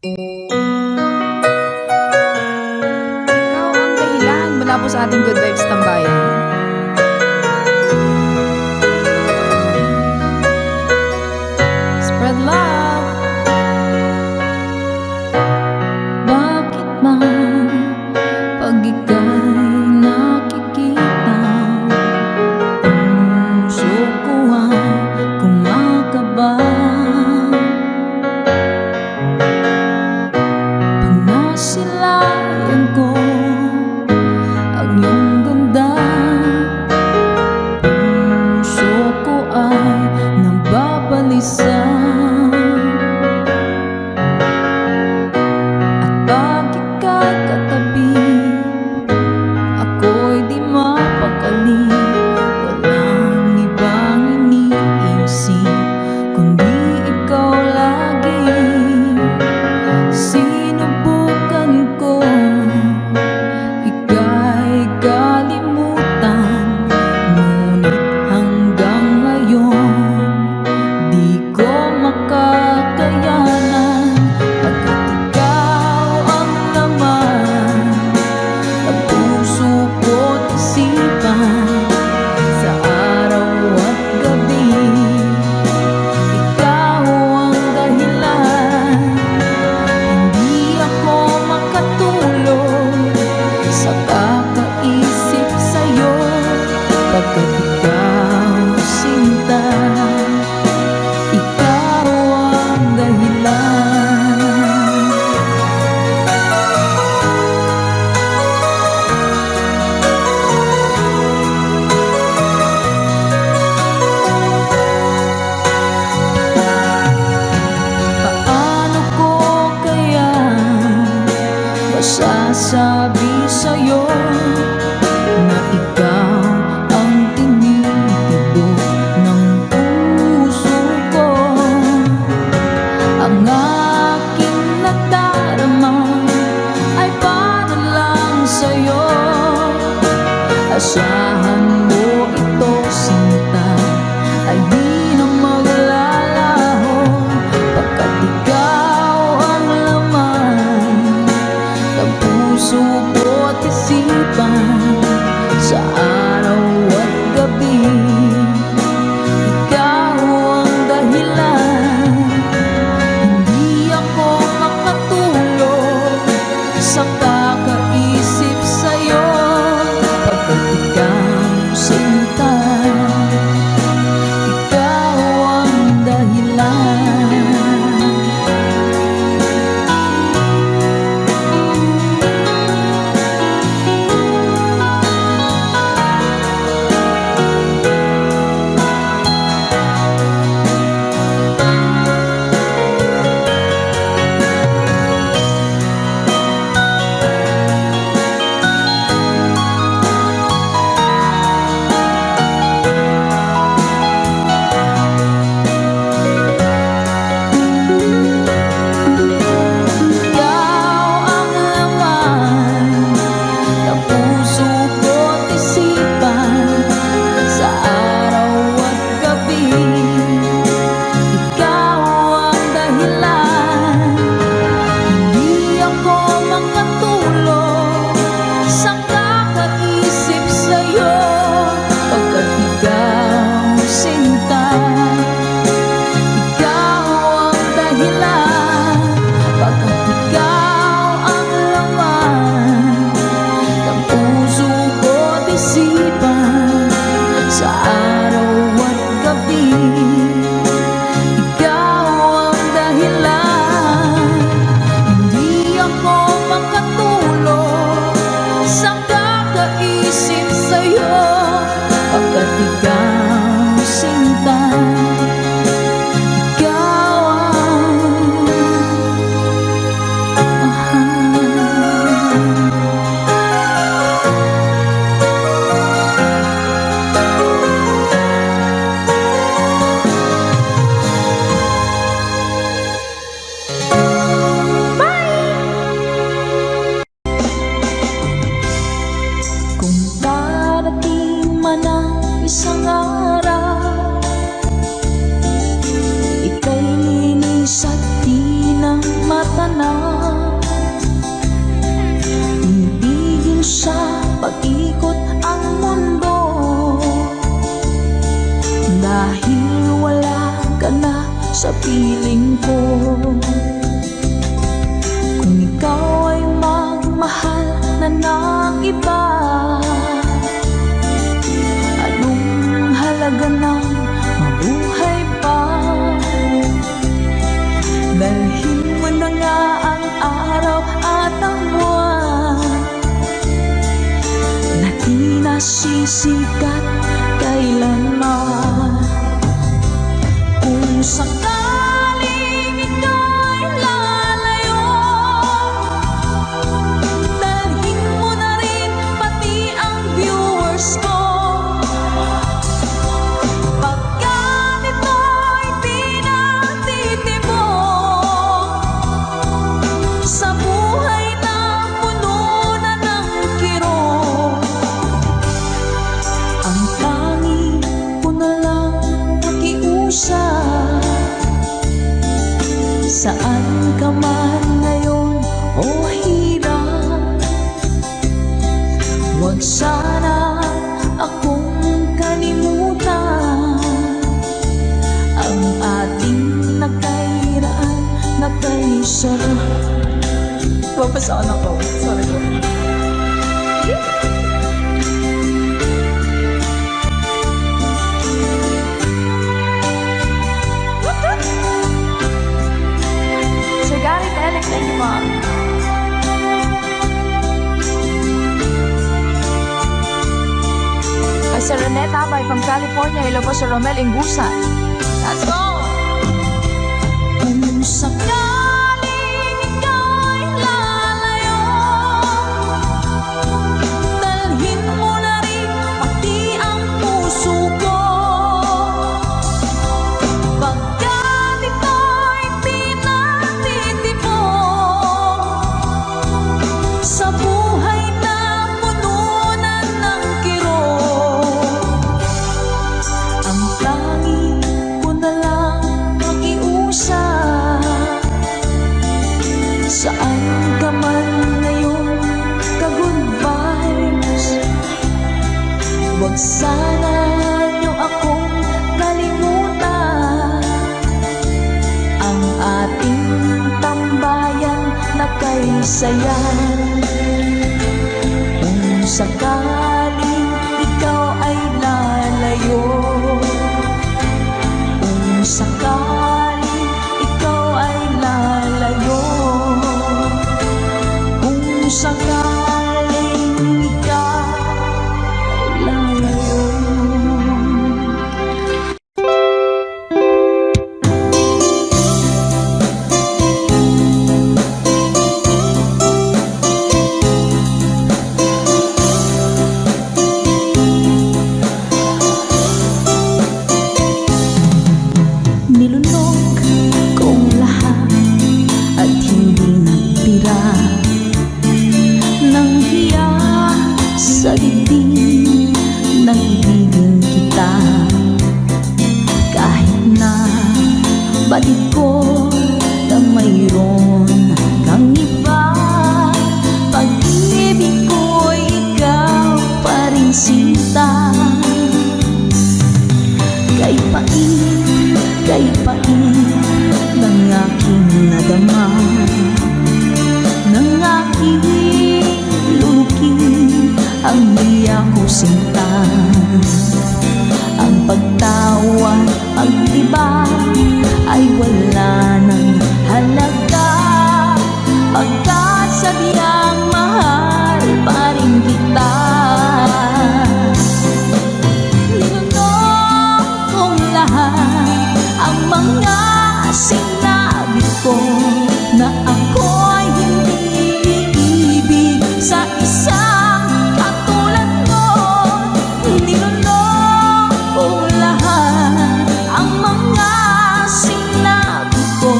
Ikaw ang dahilan mula po sa ating Good Vibes Tambayan. Spread love. Bakit ba pag ika'y nakikita, puso ko ay kumakaba? Pag nasilayan ko ang iyong ganda, puso ko ay nababalisa. Bakit ka'y katabi, ako'y di mapakali. Walang ibang iniisip kundi ikaw lagi. Sinubukan ko ika'y kalimutan, ngunit hanggang ngayon di ko makakayanan. Pagkat ikaw ang laman ng puso ko't isipan, sa araw at gabi ikaw ang dahilan. Hindi ako makatulog sa kakaisip sa'yo, pagkat ikaw sinta, ikaw ang dahilan. Paano ko kaya masasabi sa'yo na ikaw ang tinitibok ng puso ko? Ang aking nadarama ay para lang sa'yo. Asahan mo ito, sinta, ay di na maglalaho, pagkat ikaw ang laman ng puso ko't isipan. nasisikat kailanman. Kung sakaling ika'y lalayo, dalhin mo na rin pati ang viewers ko. Pagkat ito'y di natitibok sa buhay na puno na ng kirot, ang tanging ko na lang pakiusap. Saan ka man ngayon o hirap, huwag sana akong kalimutan. Ang ating nakairaan, nakaisarap. Papasaan ako, sorry po. Sir Garrett Alex, thank you, Mom. Sir Renette Abay from California. Hello po, Sir Romel Ingusan. Let's go! Kung sakaling ika'y lalayo, dalhin mo na rin pati ang puso ko. Pagkat ito'y di natitibok sa buhay na puno na ng kirot, ang tanging ko na lang pakiusap. Saan ka man ngayon, ka-good vibes, huwag sana niyo akong kalimutan. Ang ating tambayan na kay sayan. Kung sakaling ikaw ay lalayo, kung sakaling ikaw ay lalayo, kung sakaling ikaw ay lalayo. Nilunok kong lahat at hindi nagtira ng hiya sa dibdib ng ibigin kita. Kahit na batid ko na mayroon kang iba, pag-ibig ko'y ikaw pa rin sinta. Kay pait ng aking nadama, ng aking lulukin ang niya ko sinta. Ang pagtawa, pag-iba ay wala ng halaga, pagkat sadyang mahal pa rin kita. Ninunok kong lahat ang mga sinabi ko na ako'y hindi iibig sa isang katulad mo. Ninunok kong lahat ang mga sinabi ko,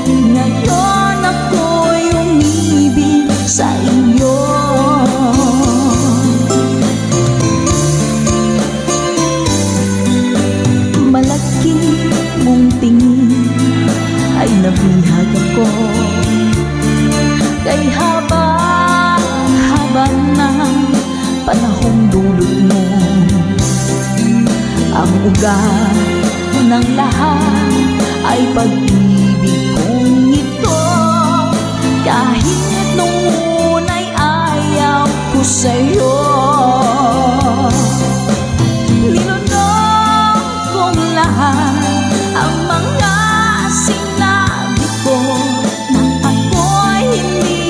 ngayon ako'y umibig sa iyo. Malaki mong tingin ay nabihag ako, kay haba ng panahong dulot mo. Ang ugat ng lahat ay pag-ibig kong ito, kahit nung una'y ayaw ko sa'yo. Ninunok kong lahat ang mga sinabi ko, na ako'y hindi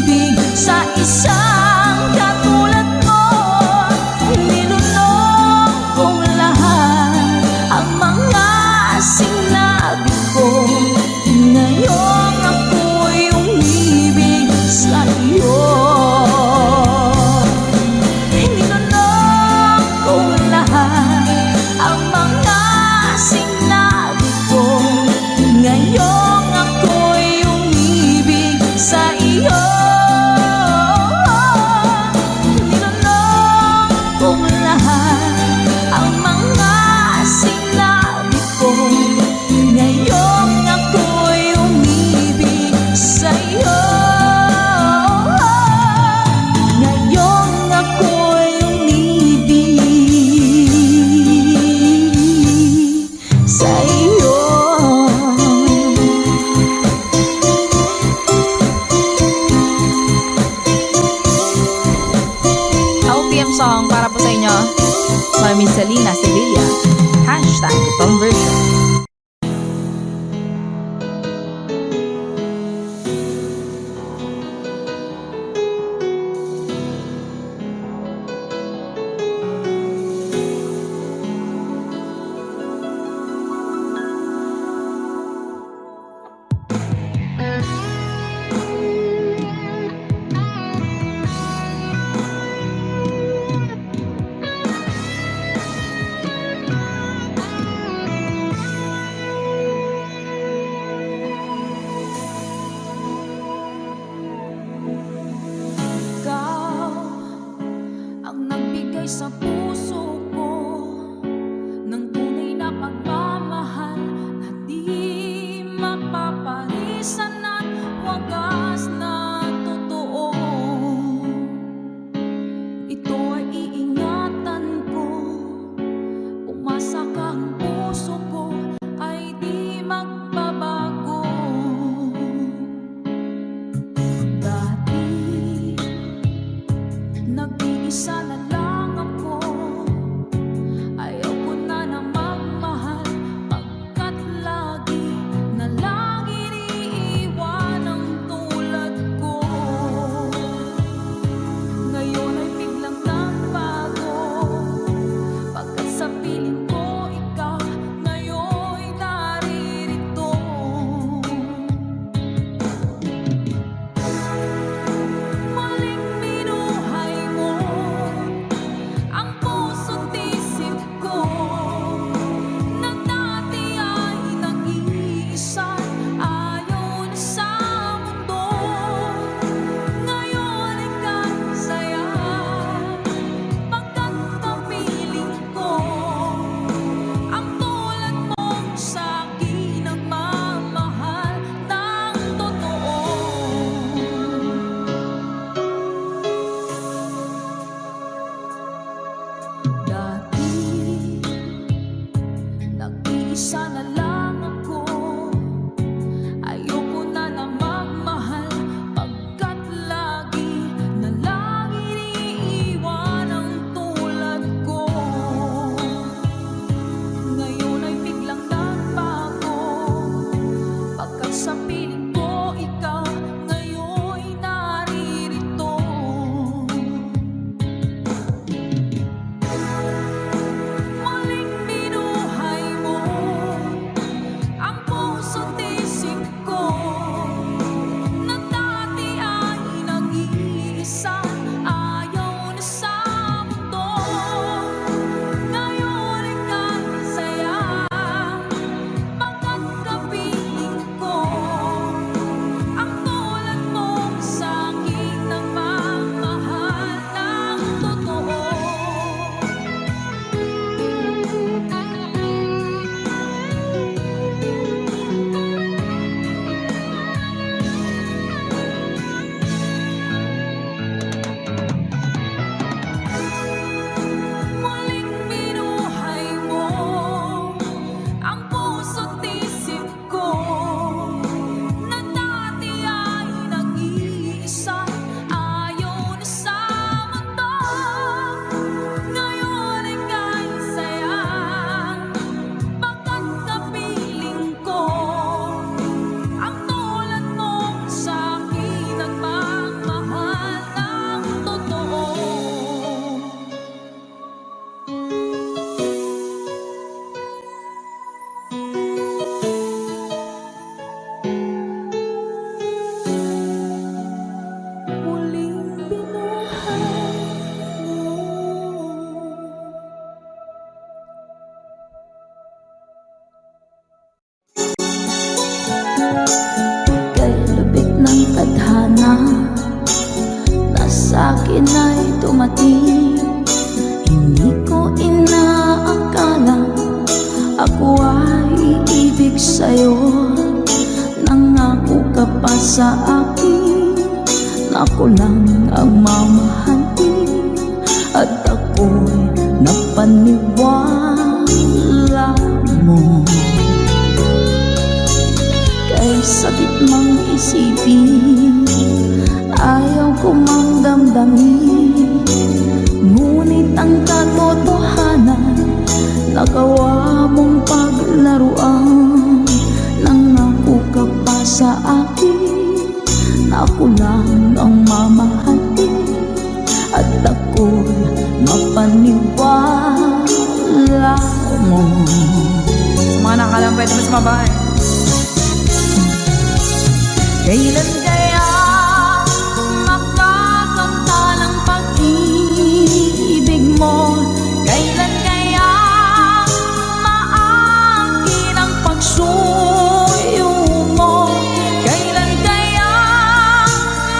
ibig sa isang katulad mo. para po sa inyo, Mami Selena Sevilla. Hashtag conversion. Sa puso ko ng tunay na pagmamahal na di mapaparisan at wagas na totoo. Ito ay iingatan ko, umasa ka ang puso ko ay di magbabago. Dati nag-iisa na lang sana lang ako. Ayoko na na magmahal pagkat lagi na lang iniiwan ang tulad ko. Ngayon ay biglang nagbago pagkat sa piling ko ikaw ngayon'y naririto. Muling binuhay mo ang puso't isip ko na dati ay nag-iisa. Ayaw na sa mundo, ngayon ika'y saya pagkat kapiling ko ang tulad mo sa aking nagmamahal ng totoo. Muling binuhay mo ang puso't isip ko na dati ay nag-iisa. Ayaw na sa mundo, ngayon ika'y saya pagkat kapiling ko ang tulad mo sa akin nagmamahal ng totoo. Muling binuhay mo. Kay lubik ng tadhana na sa'kin ay dumating, hindi ko inaakala ako ay iibig sa'yo. Nangako ka pa sa akin na ako lang ang mamahalin, at ako'y napaniwala mo. Kay sakit mang isipin, ayaw ko mang damdamin, ngunit ang na ako lang ang mamahalin at ako'y mapaniwala mo. Sa mga nakalang pwede mas mabahay. Kailan kaya makakamta ng pag-ibig mo? Kailan kaya maangkin ang pagsuyo mo? Kailan kaya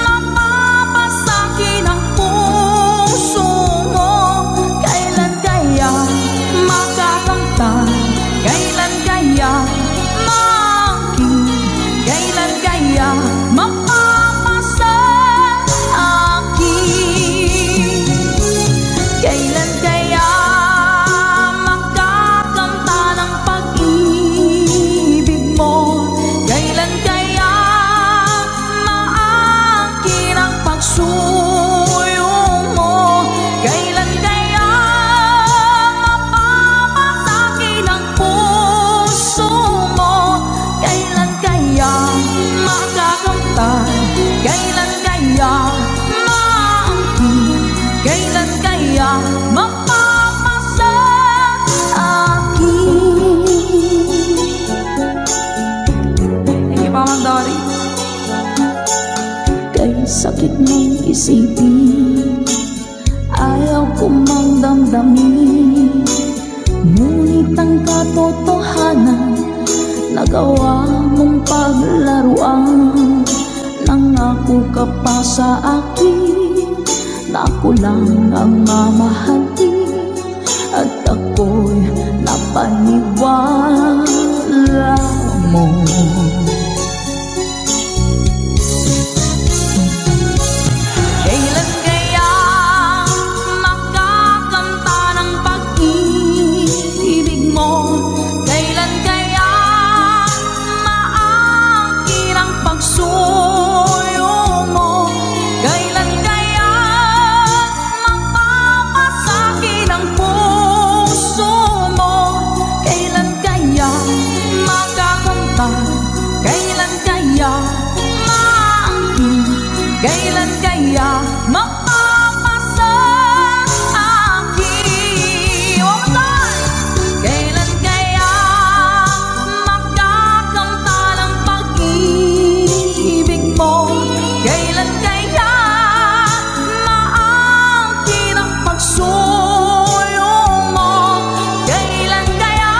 mapapasakin ang puso mo? Kailan kaya makakamtan? Kailan kaya maangkin? Kailan kaya mapapasa akin? Kailan kaya makakamta ng pag-ibig mo? Kailan kaya maangkin ang pagsuyo mo? Kailan kaya mapapasakin ang puso mo? Kailan kaya makakamtan? Kailan kaya maangkin? Kailan kaya mapapasa akin? Thank you, Mama Dory. Kay sakit mong isipin, ayaw ko mang damdamin, ngunit ang katotohanan nagawa mong paglaruan. Nangako ka pa sa akin na ako lang ang mamahalin at ako'y napaniwala mo. Kailan kaya makakamta ng pag-ibig mo? Kailan kaya maangkin ang pagsuyo mo? Kailan kaya mapapasakin ang puso mo? Kailan kaya makakamtan? Kailan kaya maangkin? Kailan kaya mapapasa akin? One more time! Kailan kaya makakamta ng pag-ibig mo? Kailan kaya maangkin ang pagsuyo mo? Kailan kaya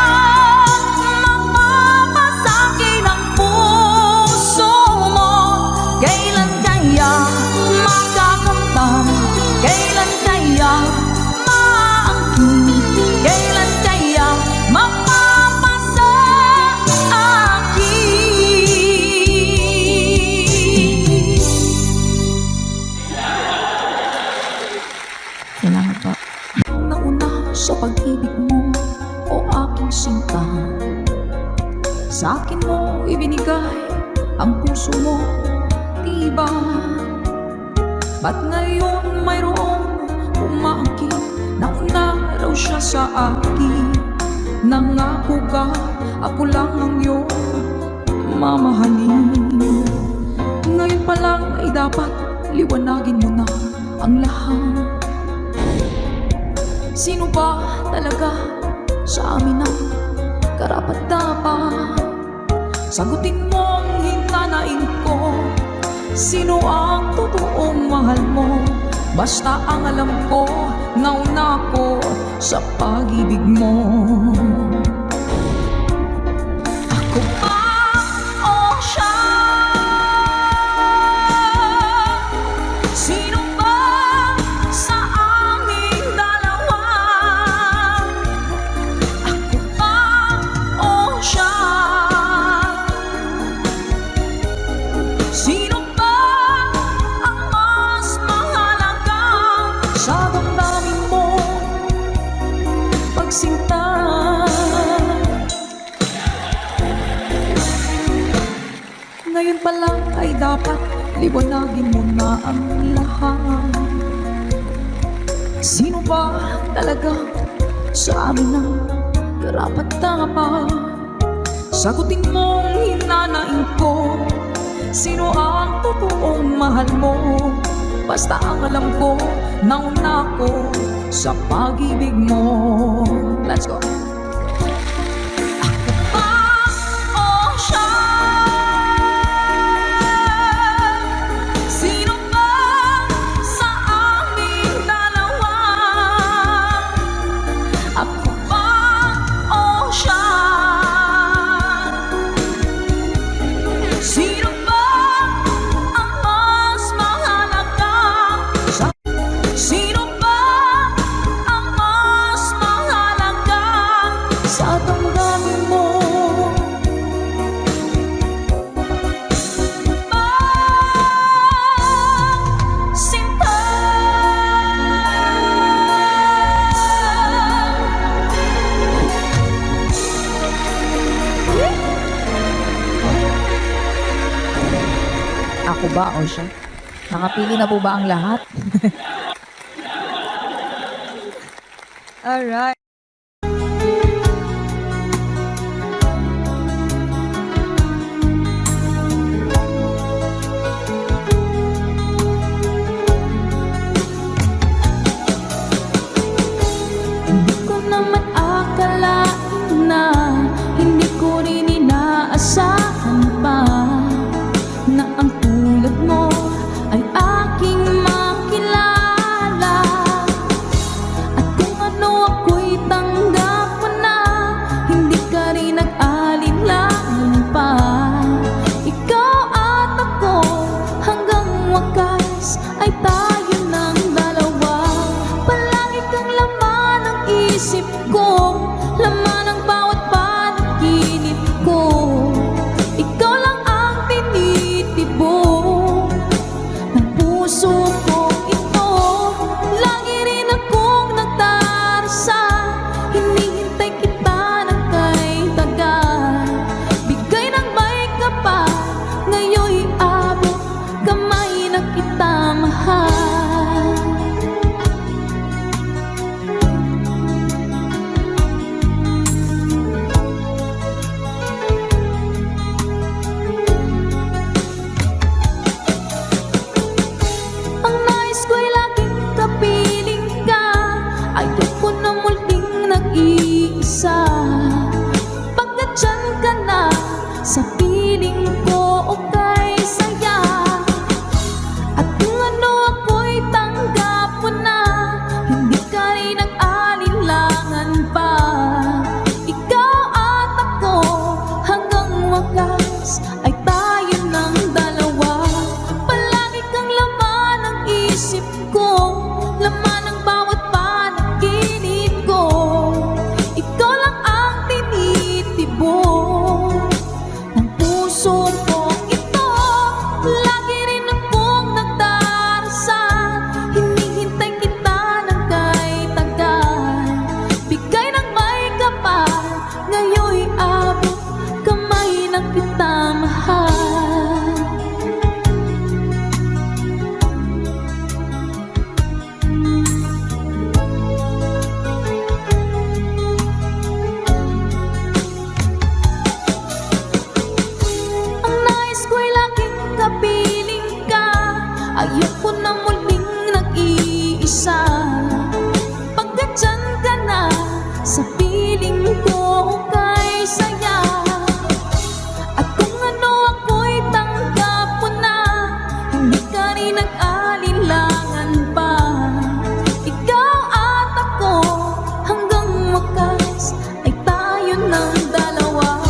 mapapasakin ang puso mo? Kailan kaya makakamtan? Kailan kaya maangkin? Kailan kaya mapapasa akin? Salamat po. Nauna sa pag-ibig mo, o aking sinta, sa akin mo ibinigay ang puso mo, diba? Ba't ngayon mayroong umaangkin? Nauna raw siya sa akin. Nangako ka, ako lang ang iyong mamahalin. Ngayon pa lang ay dapat liwanagin mo na ang lahat. Sino ba talaga sa amin ang karapat-dapat? Sagutin mo ang hintanain ko. Sino ang totoong mahal mo? Basta ang alam ko, nauna ko sa pag-ibig mo. Ako ba o siya? Sino ba sa aming dalawa? Ako ba o siya? Sino ba ang mas mahalaga sa damdamin mo? Pagsinta, ngayon pa lang ay dapat liwanagin mo na ang lahat. Sino ba talaga sa amin ang karapat-dapat? Sagutin mo ang hinanain ko. Sino ang totoong mahal mo. Basta ang alam ko, nauna ko sa pag-ibig mo. Let's go. Ako ba o siya? Nakapili na po ba ang lahat? Alright. Hindi ko naman akalain na hindi ko rin inaasahan pa na ang tulad mo ay aking makilala. At kung ano ako'y tanggap mo na, hindi ka rin nag-alinlangan pa. Ikaw at ako hanggang wakas ay tayo ng dalawa. Palagi kang laman ng isip ko, laman ng bawat panaginip ko. Ikaw lang ang tinitibok ng puso ko ito. Lagi rin akong nagdarasal, hinihintay kita ng kay tagal. Bigay ng may kapal, ngayon'y abot kamay na kita mahal. Ang nais ko'y laging kapiling ka, ayoko na muling nag-iisa. Pagkat dyan ka na, sa piling ko okay saya. At kung ano ako'y tanggap mo na, hindi ka rin nag-alinlangan pa. Ikaw at ako hanggang wakas ay tayo ng dalawa. Palagi kang laman ng isip ko, laman ng bawat panaginip ko. Ikaw lang ang tinitibok ng puso ko ito. Lagi rin akong nagdarasal, hinihintay kita ng kay tagal. Bigay ng may kapal, ngayon'y abot kamay na kita mahal. Ang nais ko'y laging kapiling ka, ayoko na muling nag-iisa. Pagkat dyan ka na, sa piling ko okay saya. At kung ano ako'y tanggap mo na, hindi ka rin nag-alinlangan pa. Ikaw at ako hanggang wakas ay tayo ng dalawa.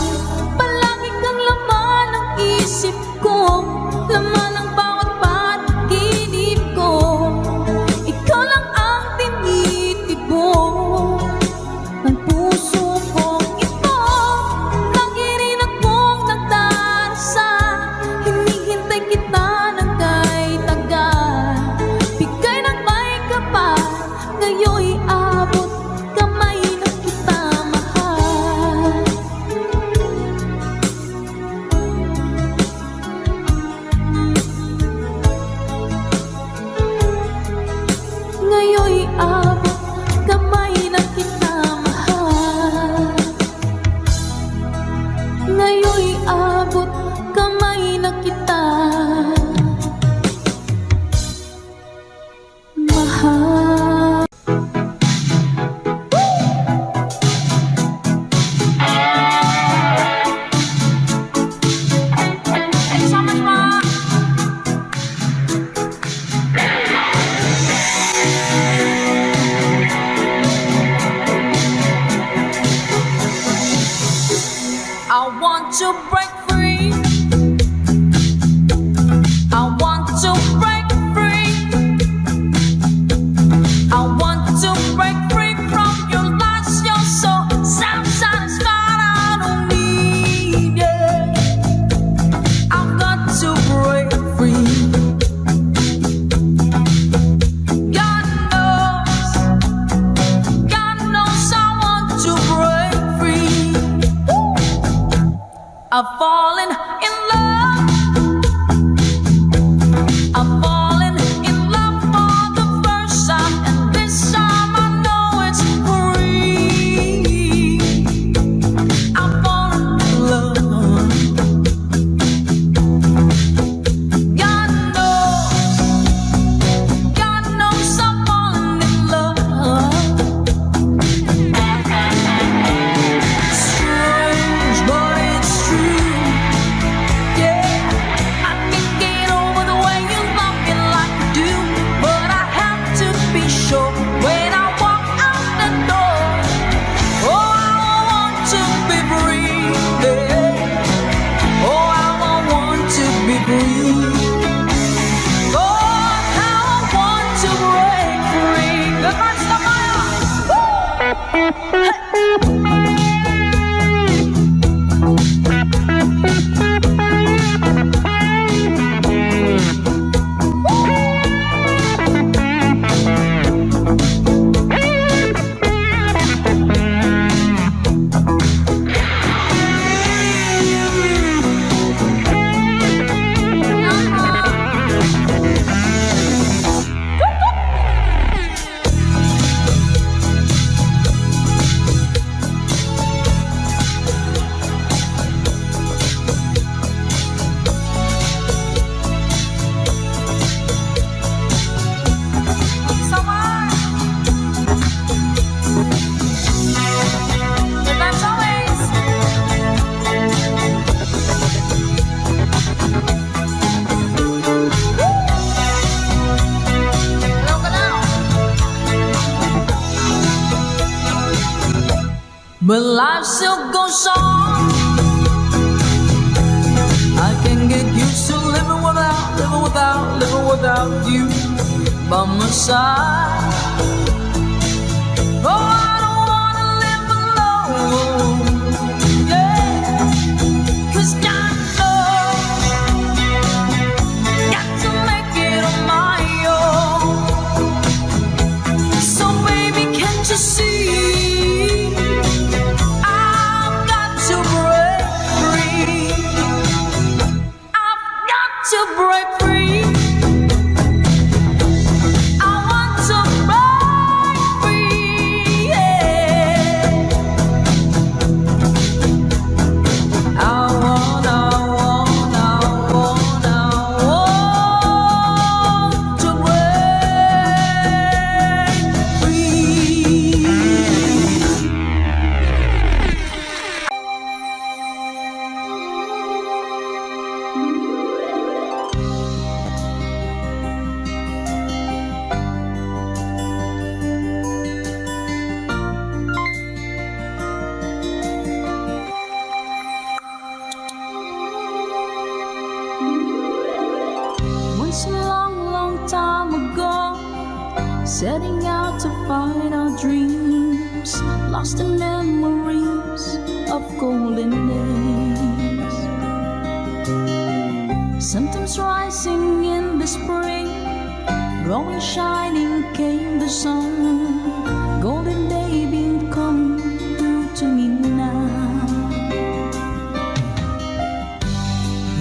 Palagi kang laman ng isip ko, laman ng bawat panaginip ko. Ikaw lang ang tinitibok ng puso ko ito. Lagi rin akong nagdarasal, hinihintay kita ng kay tagal. still goes on. I can get used to living without you by my side. Oh, I don't wanna live alone, yeah. 'Cause I know got to make it on my own. So baby, can't you see? I've got to break free. I've got to break free. I want to break free, yeah. I want to break free. Once a long, long time ago, setting out to find our dreams, lost in memories of golden days. Sometimes rising in the spring, growing shining came the sun. Golden day beam come through to me now.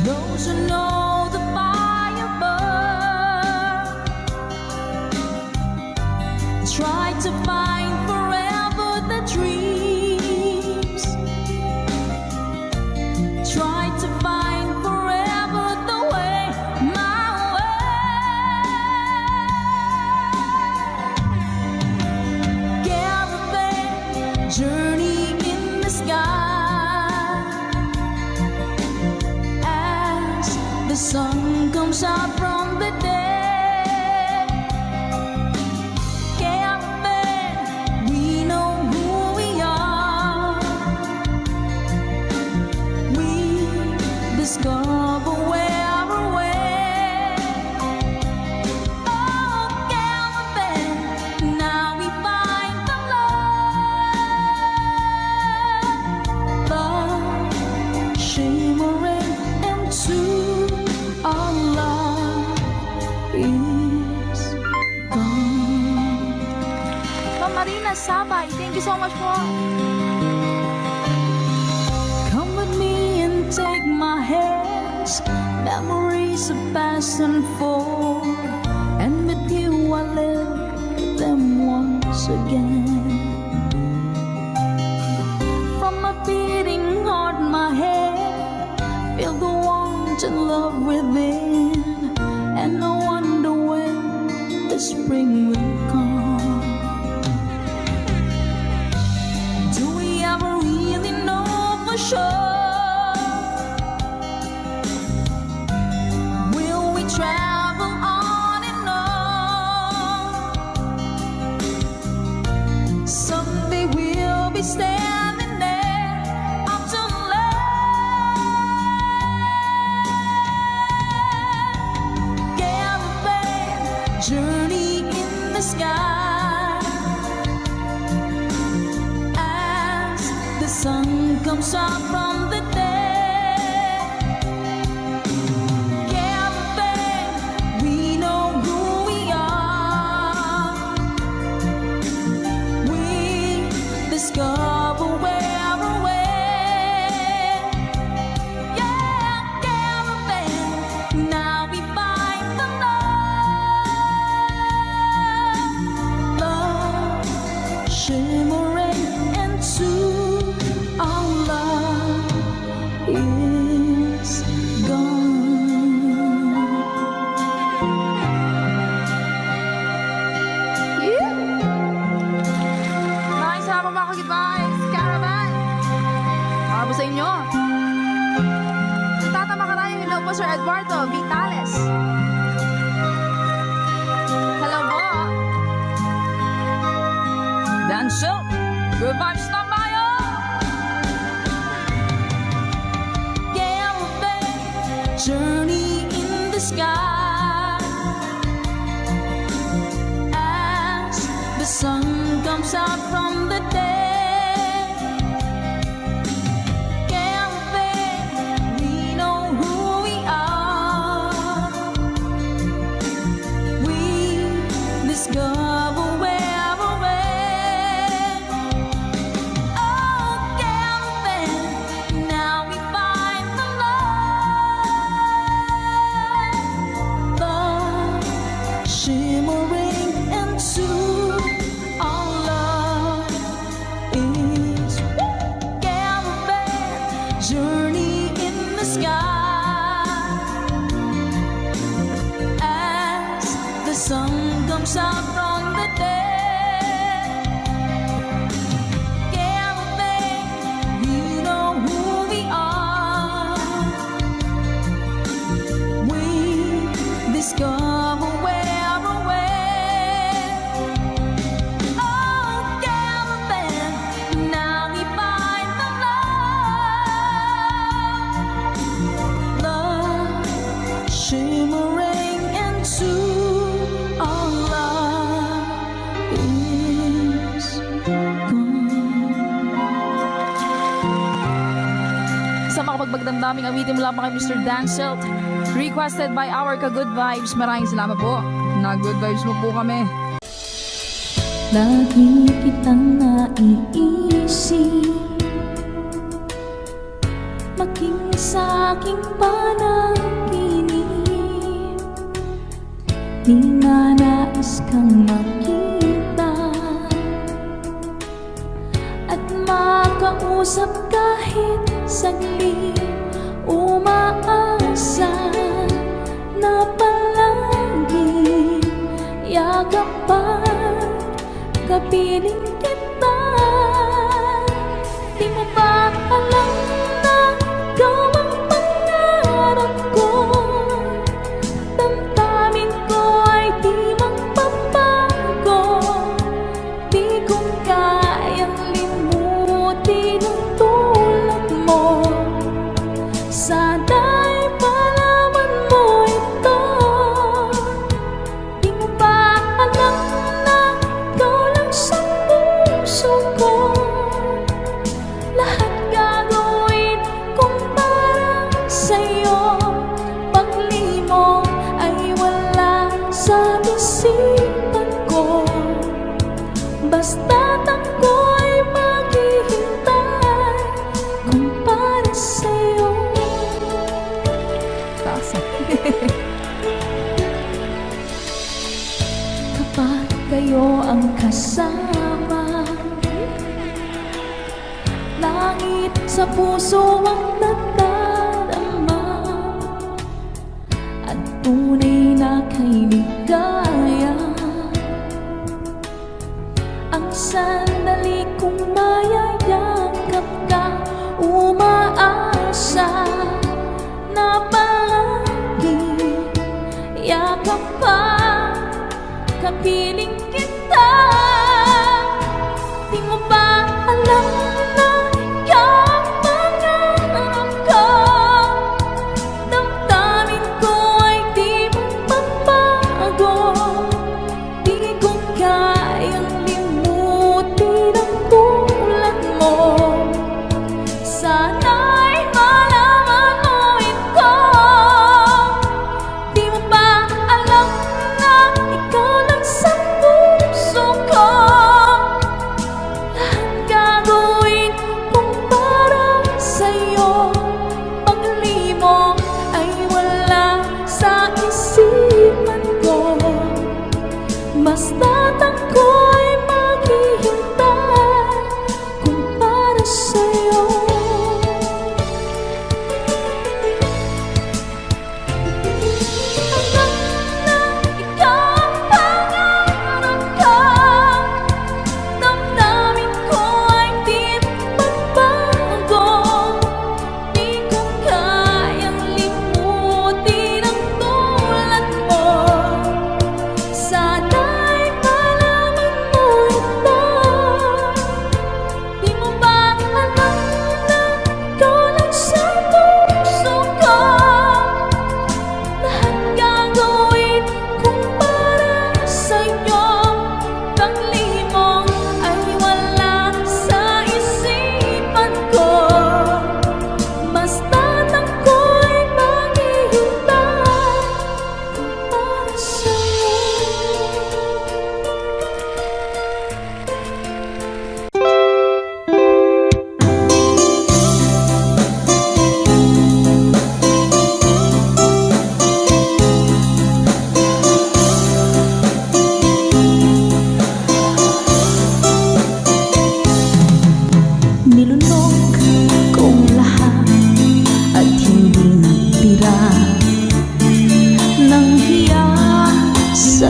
Those who know the fire burn try to find forever the dreams. Try to find forever the way, my way. Caravan journey in the sky as the sun comes out from the day. Caravan, we know who we are. We discover where we're way. Oh, caravan, now we find the love shimmering into our love is gone. Ma'am Marina Sabay, thank you so much po. Come with me and take my hands. Memories of past unfold, and with you I live them once again. From my beating heart, my head, feel the warmth and love within, and I wonder when the spring will come. Do we ever really know for sure? Will we travel on and on? Someday we'll be standing there up to land. Caravan journey in the sky as the sun comes out from the day. Caravan, we know who we are. We discover where we're way. Yeah, caravan, now we find the love shimmering into our love sun comes out from the dead. Camping, we know who we are. We discover where we're at. Oh, camping, now we find the love, shimmering into our love is camping, journey in the sky. As the sun comes out from the dead, camping, you know who we are. We discover where we're at. Oh, camping, now we find the love, shimmering into our love is gone. Sa makapagbagdamdaming awitin mula pa kay Mr. Dancelt, requested by our ka-good vibes. Maraming salamat po. Na-good vibes mo po kami. Lagi kitang naiisip, maging sa aking panaginip. Di na nais kang makita at makausap kahit saglit. Umaasa na palagi yakapan, kapiling kita. Di mo ba alam na ikaw ang pangarap ko? Damdamin ko ay di magbabago. Di ko kayang limutin ang tulad mo. Sana'y malaman mo ito. Di mo ba alam na ikaw lang sa puso ko? Lahat gagawin kong para sa'yo. Paglimong ay wala sa isipan ko. Basta't ako'y maghihintay kung para sa'yo. Kapag kayo ang kasama, langit sa puso ang nadarama, at tunay na kay ligaya. Ang sandali kong mayayakap ka, umaasa na palagi yakap pa, kapiling kita. Di mo ba alam na ikaw ang pangarap ko? Damdamin ko ay di magbabago. Di ko kayang limutin ang tulad mo. Sana'y malaman mo ito. Di mo ba alam na ikaw lang sa puso ko?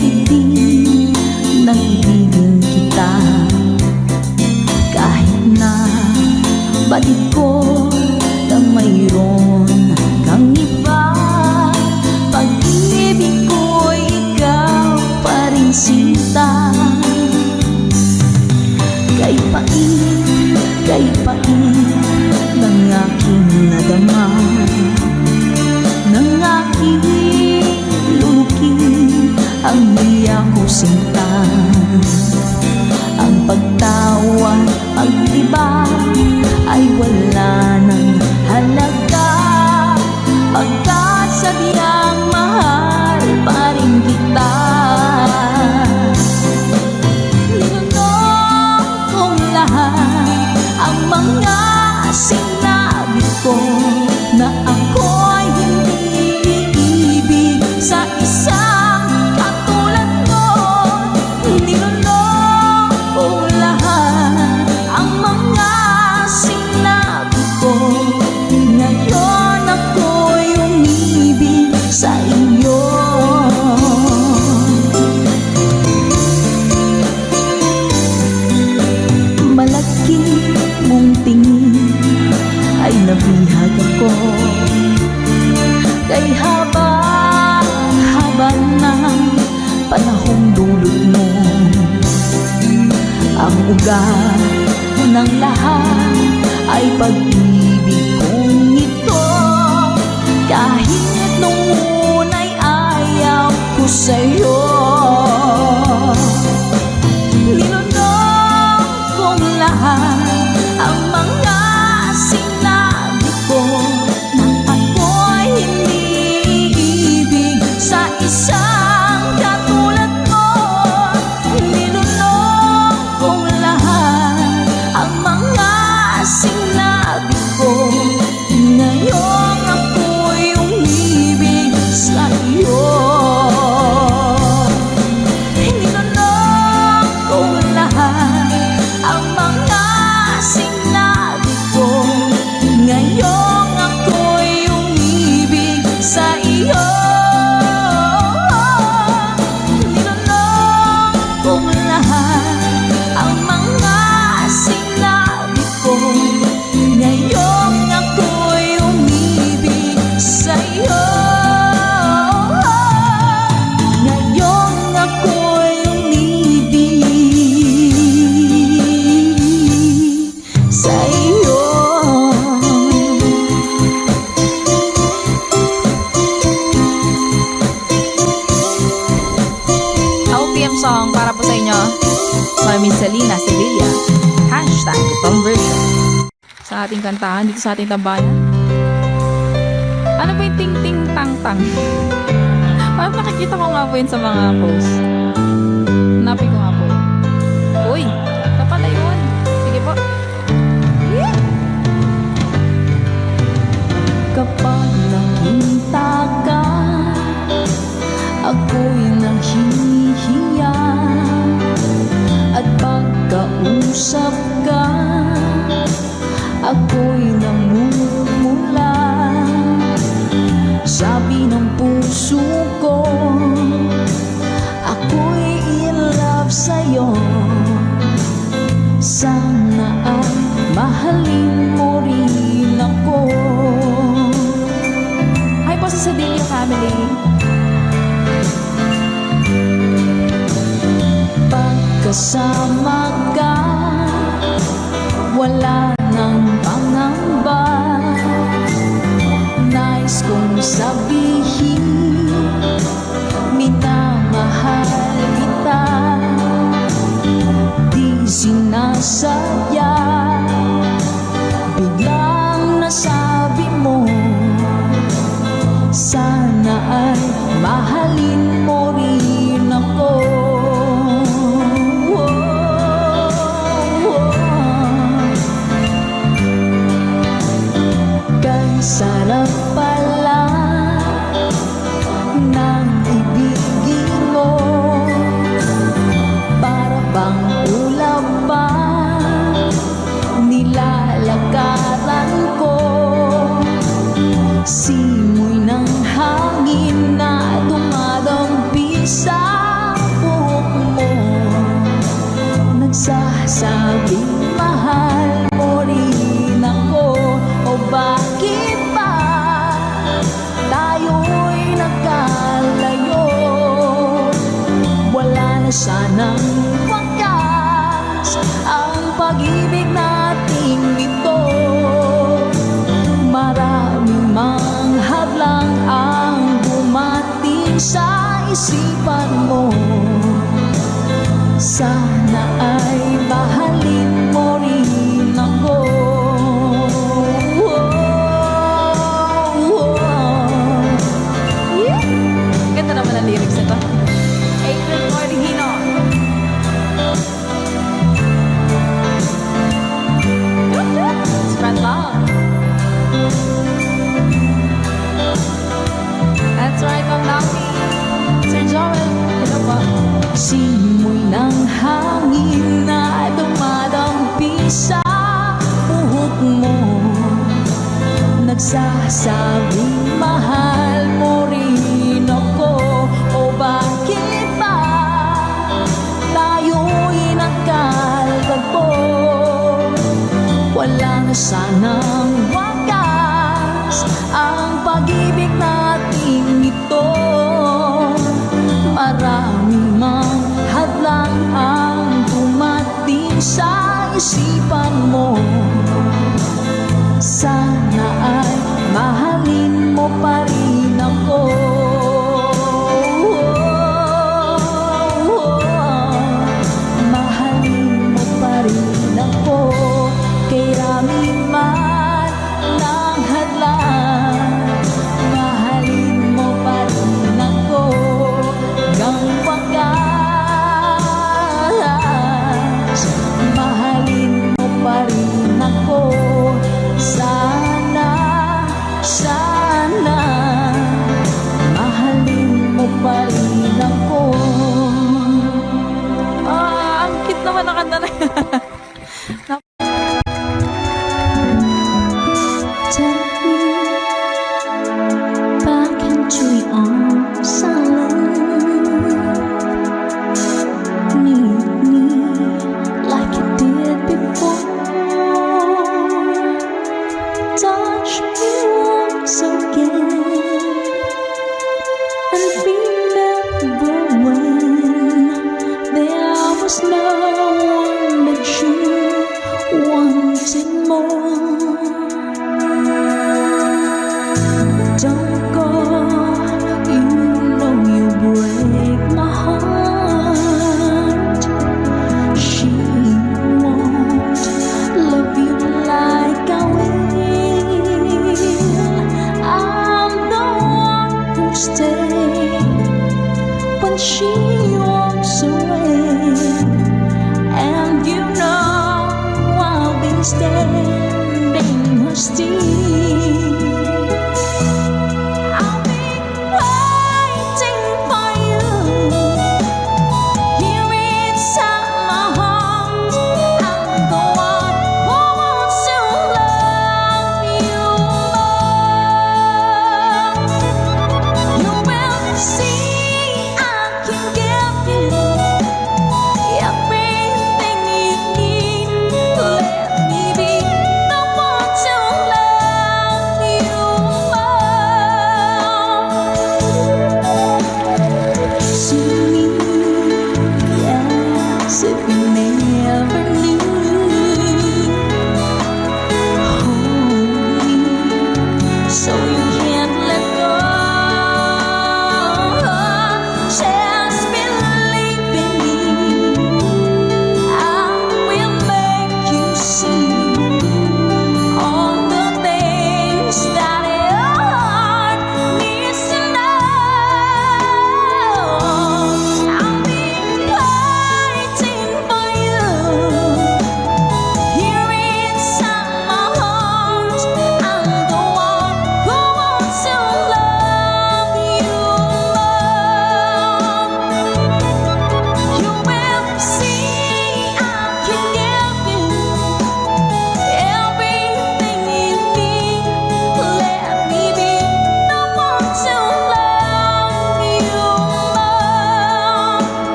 dibdib nag-ibigin kita. Kahit na batid ko na mayroon kang iba, pag-ibig ko'y ikaw pa rin sinta. Kay pait ng aking nadama, ng aking lulukin ang hiya ko sinta. Ang pagtawa, pag-iba ay wala ng halaga, pagkat sabiang mahal pa rin kita. Ninunong kong lahat ang mga sinabi ko, na ako'y hindi iibig sa isang katulad mo. Ninunong kong lahat ang mga sinabi ko, ngayon ako'y umibig sa iyo. Malaki mong tingin ay nabihag ako, kay haba ng panahong dulot mo. Ang ugat ng lahat ay pag-ibig kong ito, kahit nung una'y ayaw ko sa'yo. Ninunong kong lahat ang mga sinabi ko, na ako'y hindi iibig sa isang katulad mo. Ninunong kong lahat ang mga sinabi ko, ngayon ako'y umibig sa iyo. Ninunong kong lahat ang mga sinabi ko, ngayon ako'y umibig sa iyo. Ninunong kong lahat ang mga sinabi ko, ngayon ako'y umibig sa iyo. Ngayon ako'y umibig sa iyo. OPM song para po sa inyo, Mami Selena Sevilla. Hashtag conversion. Sa ating kantahan dito sa ating tambayan. Ano ba yung ting-ting-tang-tang? Parang nakikita ko nga po yun sa mga posts. Hanapin ko nga po yun. Uy, ito pala yun. Sige po. Yeah. Kapag nakita ka, ako'y nahihiya, at pagkausap ka, ako'y namumula. Sabi ng puso ko, ako'y in love sa'yo. Sana ay mahalin mo rin ako. Hi po sa Sedilio family. Pagkasama ka, wala nang pangamba. Nais kong sabihin, minamahal kita. Di sinasadya, biglang nasabi mo, sana ay mahalin mo rin ako. Kay sarap pala ng ibigin mo, para bang ulap pa na sanang wakas ang pag-ibig nating ito. Maraming mang hadlang ang dumating sa isipan mo. Sana ay mahalin mo rin ako. Ganda naman ang lyrics nito. April Cordigino. Spread love. That's right, Ma'am Naomi. Sir Joel, hello po. Simoy ng hangin na dumadampi sa buhok mo, nagsasabing mahal mo rin ako. O bakit ba tayo'y nagkalagpo? Wala na sanang wakas ang pag-ibig nating ito. Maraming mang hadlang ang dumating sa isipan mo. Sana ay mahalin mo pa rin ako. Mahalin mo pa rin ako. Kay rami man ng hadlang, mahalin mo pa rin ako. Hanggang wakas, mahalin mo pa rin ako. Sana, sana, mahalin mo pa rin ako. Ang cute naman ang kanta na yan. Take me back into your arms, silent. Need me like you did before. Touch me once again and remember when there was no one but you wanted more. Don't go, you know you break my heart. She won't love you like I will. I'm the one who stays when she walks away, and you know I'll be standing her still. I'll be waiting for you here inside my heart. I'm the one who wants to love you more. You will see I can give you everything you need. Let me be the one to love you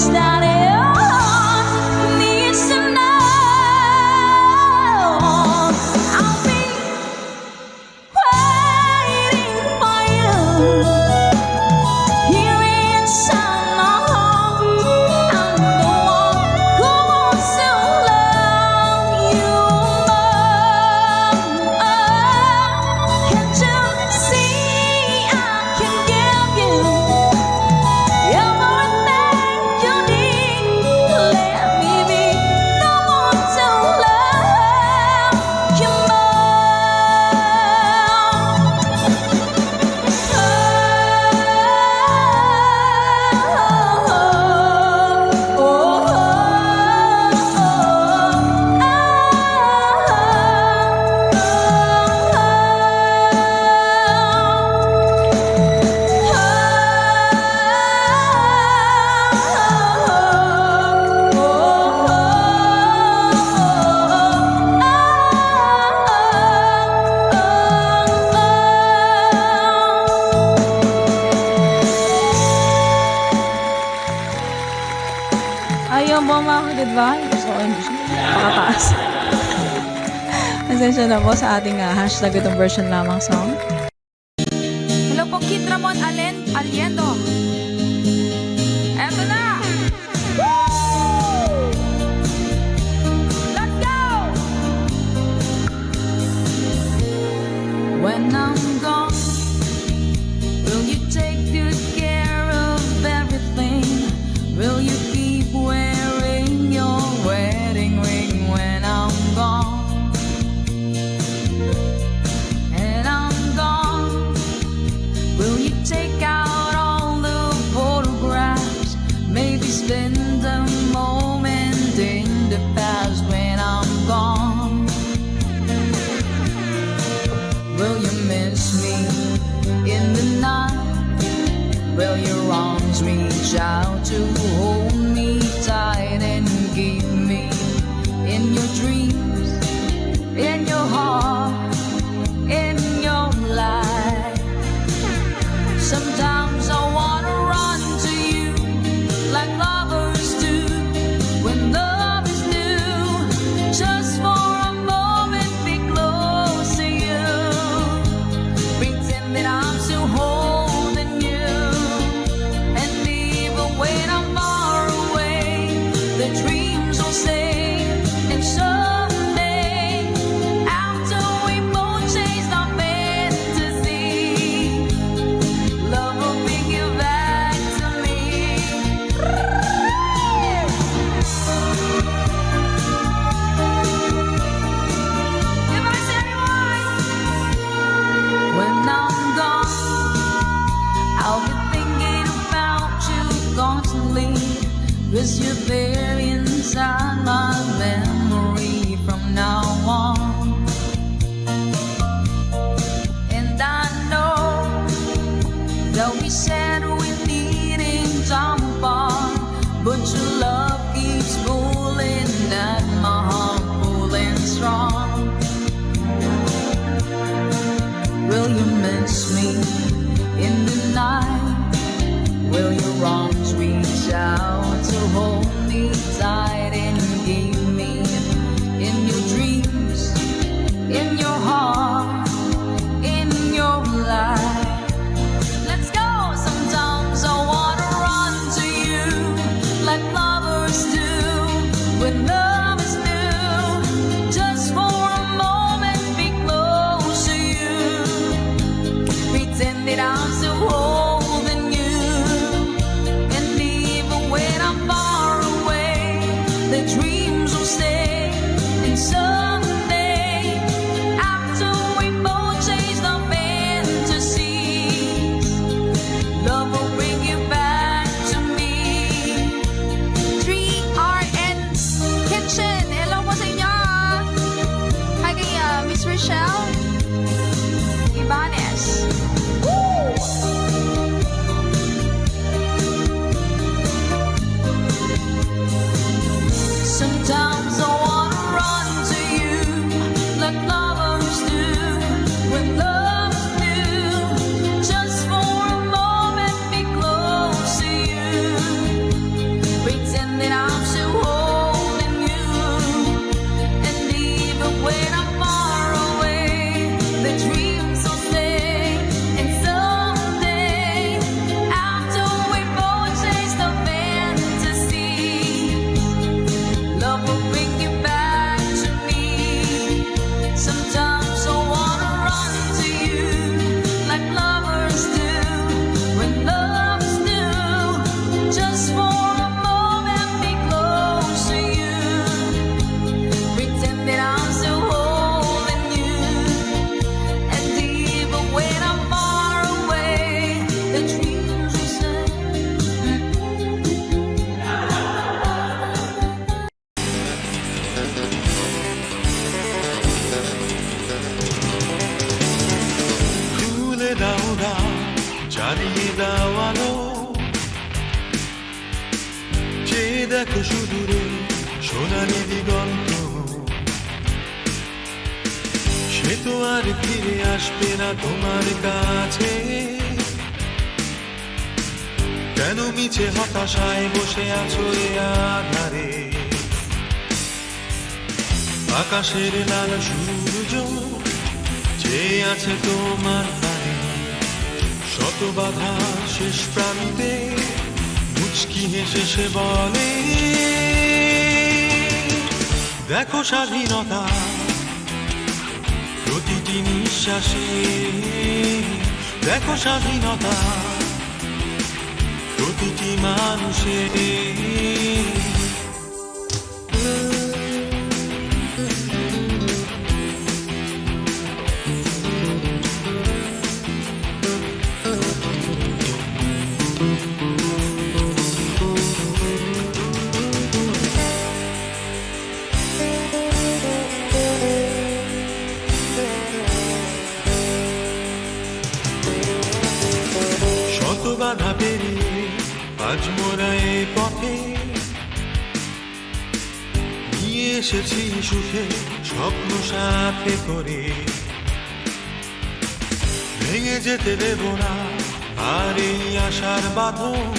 much that it needs to know. I'll be waiting for you here inside my heart. I'm the one who wants to love you more. Can't you see I can give you everything you need? Let me be the one to love you Ayaw mo mga diba? Gusto ko yung pakataas. Pasensya na po sa ating hashtag itong version lamang song. Hello po, Kit Ramon Aliendo. Eto na! Let's go! When I'm gone, will you take good care of everything? Will you keep wearing your wedding ring when I'm gone? And I'm gone, will you take out all the photographs? Maybe spend a moment in the past when I'm gone. Will you miss me in the night? Will your arms reach out to hold me tight and keep me in your dreams, in your heart, in your life? Sometimes I wanna run to you like lovers do when love is new. Just for a moment, be close to you. Pretend that I'm still holding you. And even when I'm far away, the dreams will stay. And someday, after we both changed our fantasy, love will bring you back to me. If I say anyone, when I'm gone, I'll be thinking about you constantly, 'cause you're there inside my memory from now on. And I know that we said we needing time apart, but your love keeps pulling at my heart, pulling strong. Will you miss me in the night? Will your arms reach out to hold me tight and keep me in your dreams, in your heart, in your life? Let's go! Sometimes I wanna run to you like lovers do when love is new. Just for a moment, be close to you. Pretend that I'm still holding you. And even when I'm far দেখো সুদূরে সোনালি দিগন্ত, সে তো আর ফিরে আসবে না তোমার কাছে। কেন মিছে হতাশায় বসে আছো এ আধারে? আকাশের লাল সূর্য চেয়ে আছে তোমার পানে, শত বাধা শেষ প্রান্তে মুচকি হেসে সে বলে, দেখো স্বাধীনতা প্রতিটি নিঃশ্বাসে, দেখো স্বাধীনতা প্রতিটি মানুষের। শত বাধা পেরিয়ে আজ মোরা এ পথে নিয়ে এসেছি সুখে স্বপ্ন সাথে করে। ভেঙে যেতে দেব না আর এই আশার বাঁধন,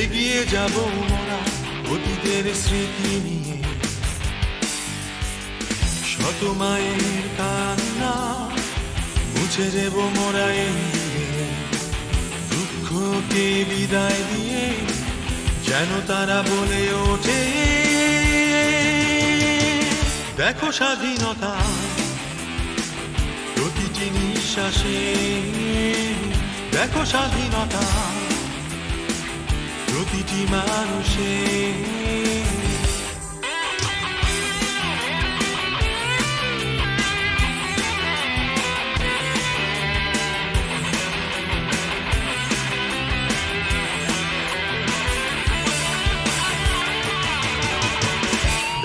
এগিয়ে যাব মোরা অতীতের স্মৃতি নিয়ে। শত মায়ের কান্না মুছে দেব মোরা এই দুঃখকে বিদায় দিয়ে, যেন তারা বলে ওঠে, দেখো স্বাধীনতা প্রতিটি নিঃশ্বাসে, দেখো স্বাধীনতা প্রতিটি মানুষের।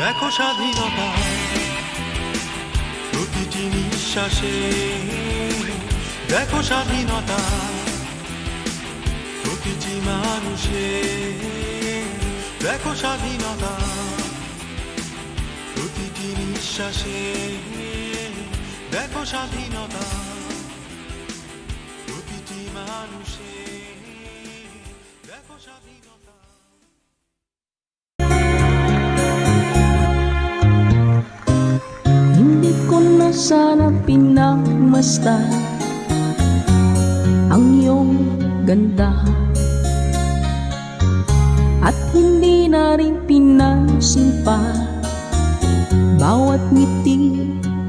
দেখো স্বাধীনতা প্রতিটি নিঃশ্বাসে, দেখো স্বাধীনতা প্রতিটি মানুষের, দেখো স্বাধীনতা প্রতিটি নিঃশ্বাসে, দেখো স্বাধীনতা প্রতিটি মানুষের, দেখো স্বাধীনতা। Hindi ko na sana pinagmasdan ang iyong ganda, at hindi na rin pinansin pa bawat ngiti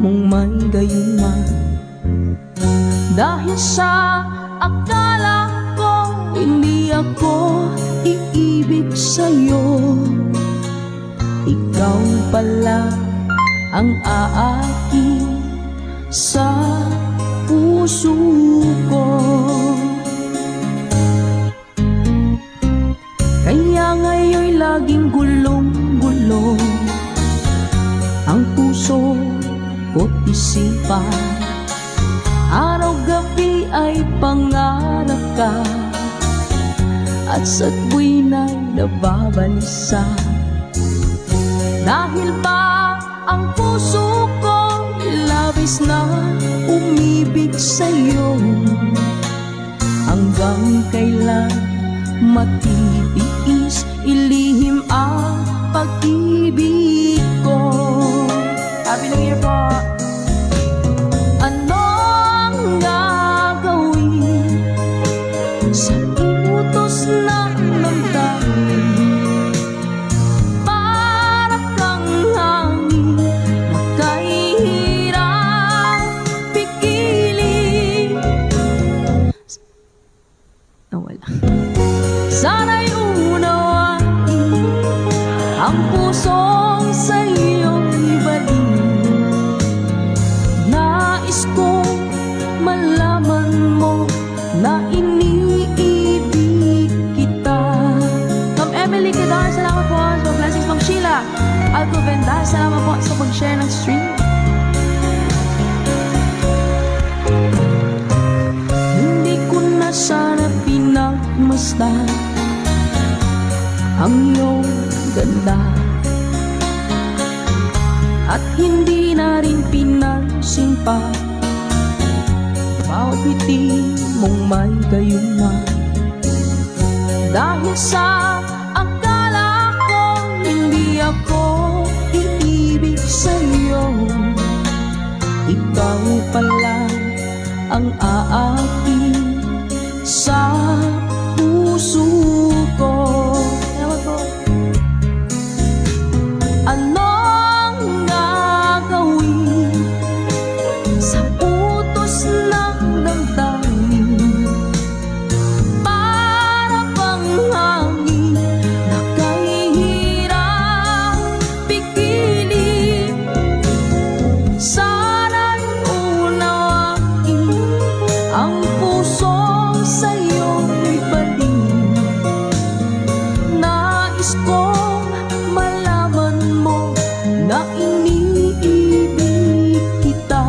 mong may gayuma. Dahil sa akala ko hindi ako iibig sa'yo, ikaw pala ang aaki sa puso ko. Kaya ngayon'y laging gulong-gulong ang puso ko't isipan. Araw-gabi ay pangarap ka, at sa tuwina'y nababalisa. Dahil ba ang puso ko labis na umibig sa'yo, hanggang kailan matitiis ilihim ang pag-ibig ko. Happy New Year po! Ano ang gagawin sa inutos ng damdamin? Para kang hangin na kahirap pigilin. Nawala. Sana'y unawain ang pusong sa'yo'y ibalik. Nais kong malaman mo na iniibig kita. Ma'am Emily Quedar, salamat po sa blessings. Ma'am Sheila Alcovenda, salamat po sa pag-share ng stream. Hindi ko na sana pinagmasdan ang iyong ganda. At hindi na rin pinansin pa bawat ngiti mong may gayuma. Dahil sa akala ko hindi ako iibig sa'yo, ikaw pala ang aakin sa puso ko. Anong gagawin sa utos ng damdamin? Para bang hangin na kahihirap pigilin. Sana'y unawain ang puso sa'yo'y balik. Nais kong malaman mo na iniibig kita.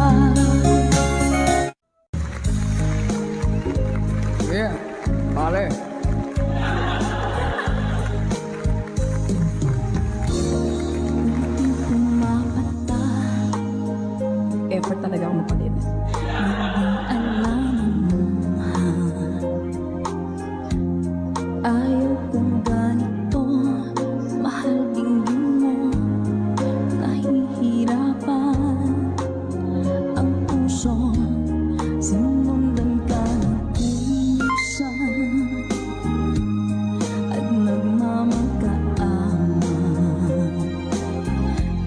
Yeah, vale. Kumapata, Effort talaga ako mapalit. alam mo, ayaw kong ganito. Mahal tingin mo, nahihirapan ang puso. Sinundan ka ng pusa at nagmamagkaan.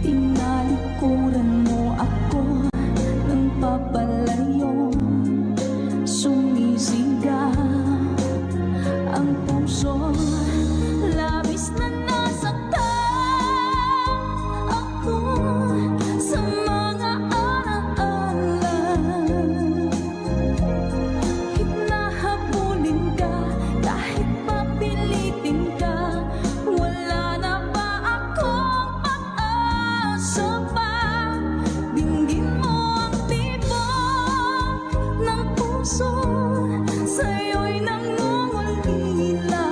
Tinalikuran mo ako ng papalayo, sumisigaw ang puso. Labis na nasaktan ako sa mga alaala. Hinahabulin ka kahit papilitin ka. Wala na ba akong pag-asa pa? Dinggin mo ang tibok ng puso, sa'yo'y nangungulila.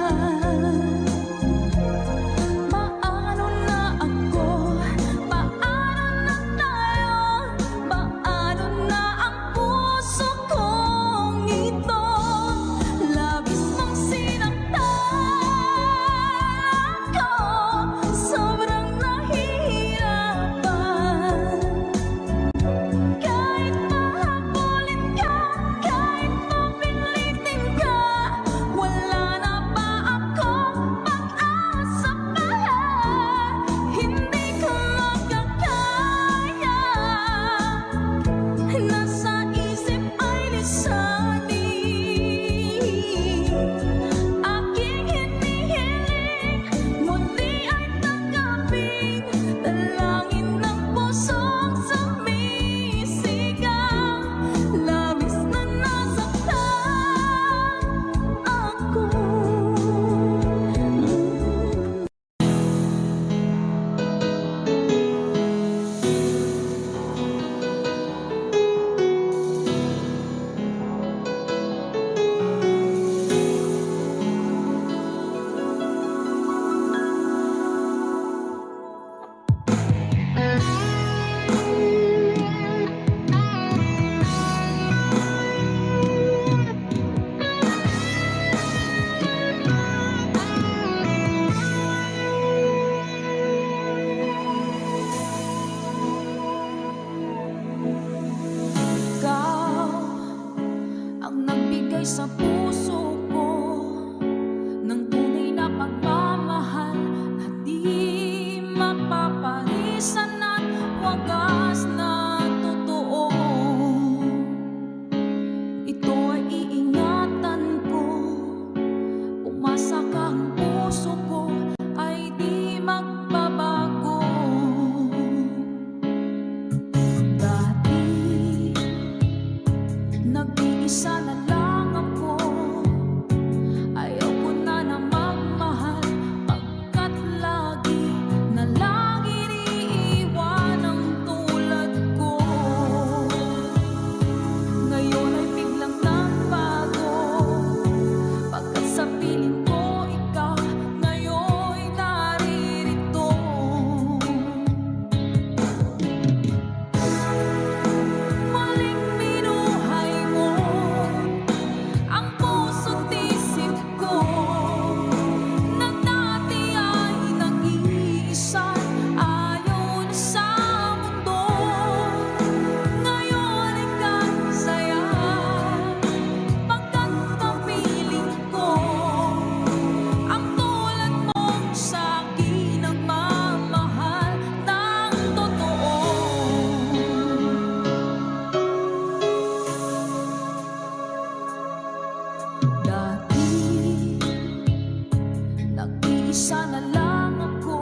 na lang ako.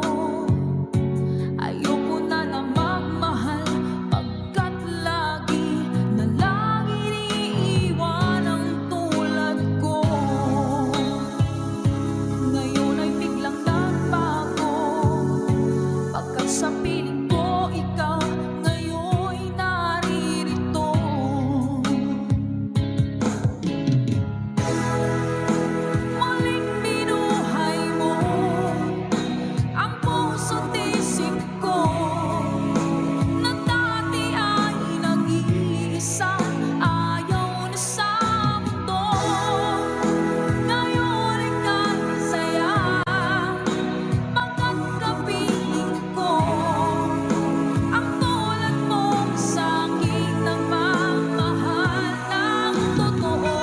Ayoko na na magmahal, pagkat lagi na lang iniiwan ang tulad ko. Ngayon ay biglang nagbago, pagkat sa piling ko ikaw ngayon'y naririto. Muling binuhay mo ang puso't isip ko, na dati ay nag-iisa, ayaw na sa mundo. Ngayon ika'y masaya, pagkat kapiling ko ang tulad mong sa'king nagmamahal ng totoo.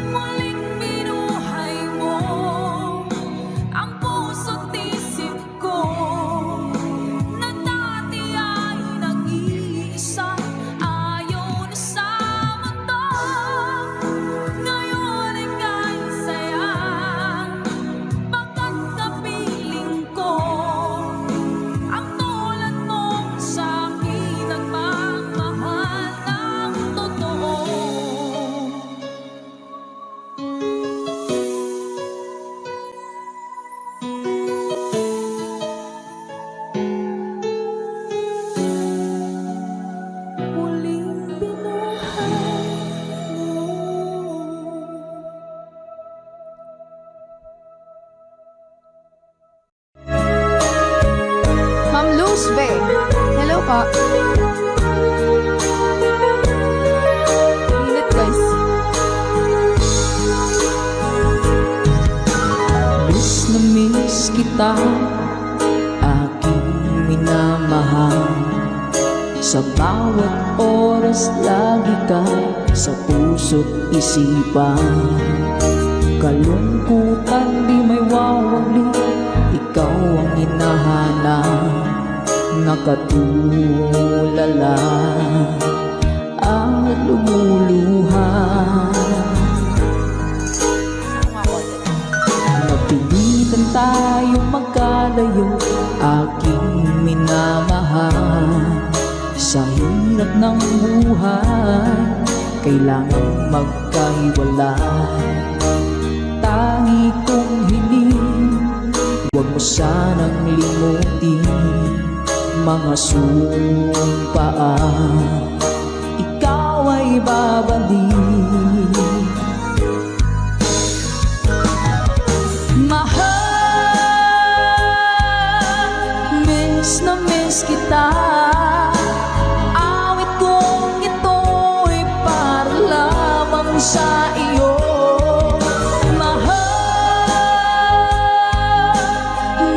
Muling binuhay mo ang puso't isip ko, na dati ay nag-iisa, ayaw na sa mundo. Ngayon ika'y saya, pagkat kapiling ko ang tulad mong sa'kin nagmamahal ng totoo. Muling binuhay mo. Ma'am Luz Be. Hello po. Init guys. Miss na miss kita, aking minamahal. Sa bawat oras lagi ka sa puso't isipan. Kalungkutan di may wawagli, ikaw ang hinahanap. Nakatulala at lumuluha. Napilitan tayo magkalayo, aking minamahal. Sa hirap ng buhay, kailangang magkahiwalay. Tangi kong hiling, huwag mo sanang limutin mga sumpaan, ikaw ay babalik. Mahal, miss na miss kita. Awit kong ito'y para lamang sa iyo. Mahal,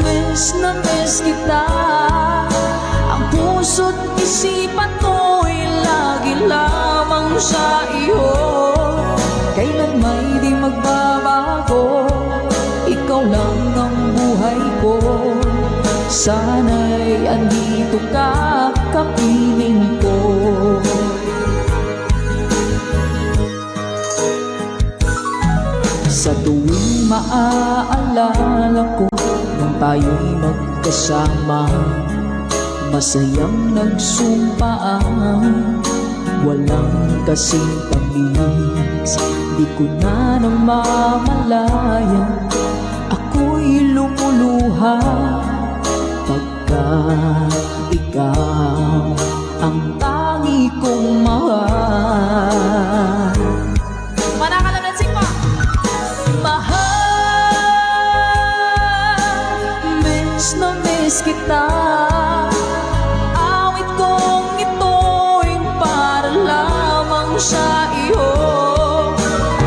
miss na miss kita. Ang puso't isipan ko'y lagi lamang sa iyo. Kailan may di magbabago, ikaw lang ang buhay ko. Sana'y andito ka, kapiling ko. Sa tuwing maaalala ko nung tayo'y magkasama, masayang nagsumpaan, walang kasing tamis. Di ko na namamalayan, ako'y lumuluha, pagkat ikaw ang tangi kong mahal. Manakalam ng sing po. Mahal, miss na miss kita. Awit kong ito'y para lamang sa iyo.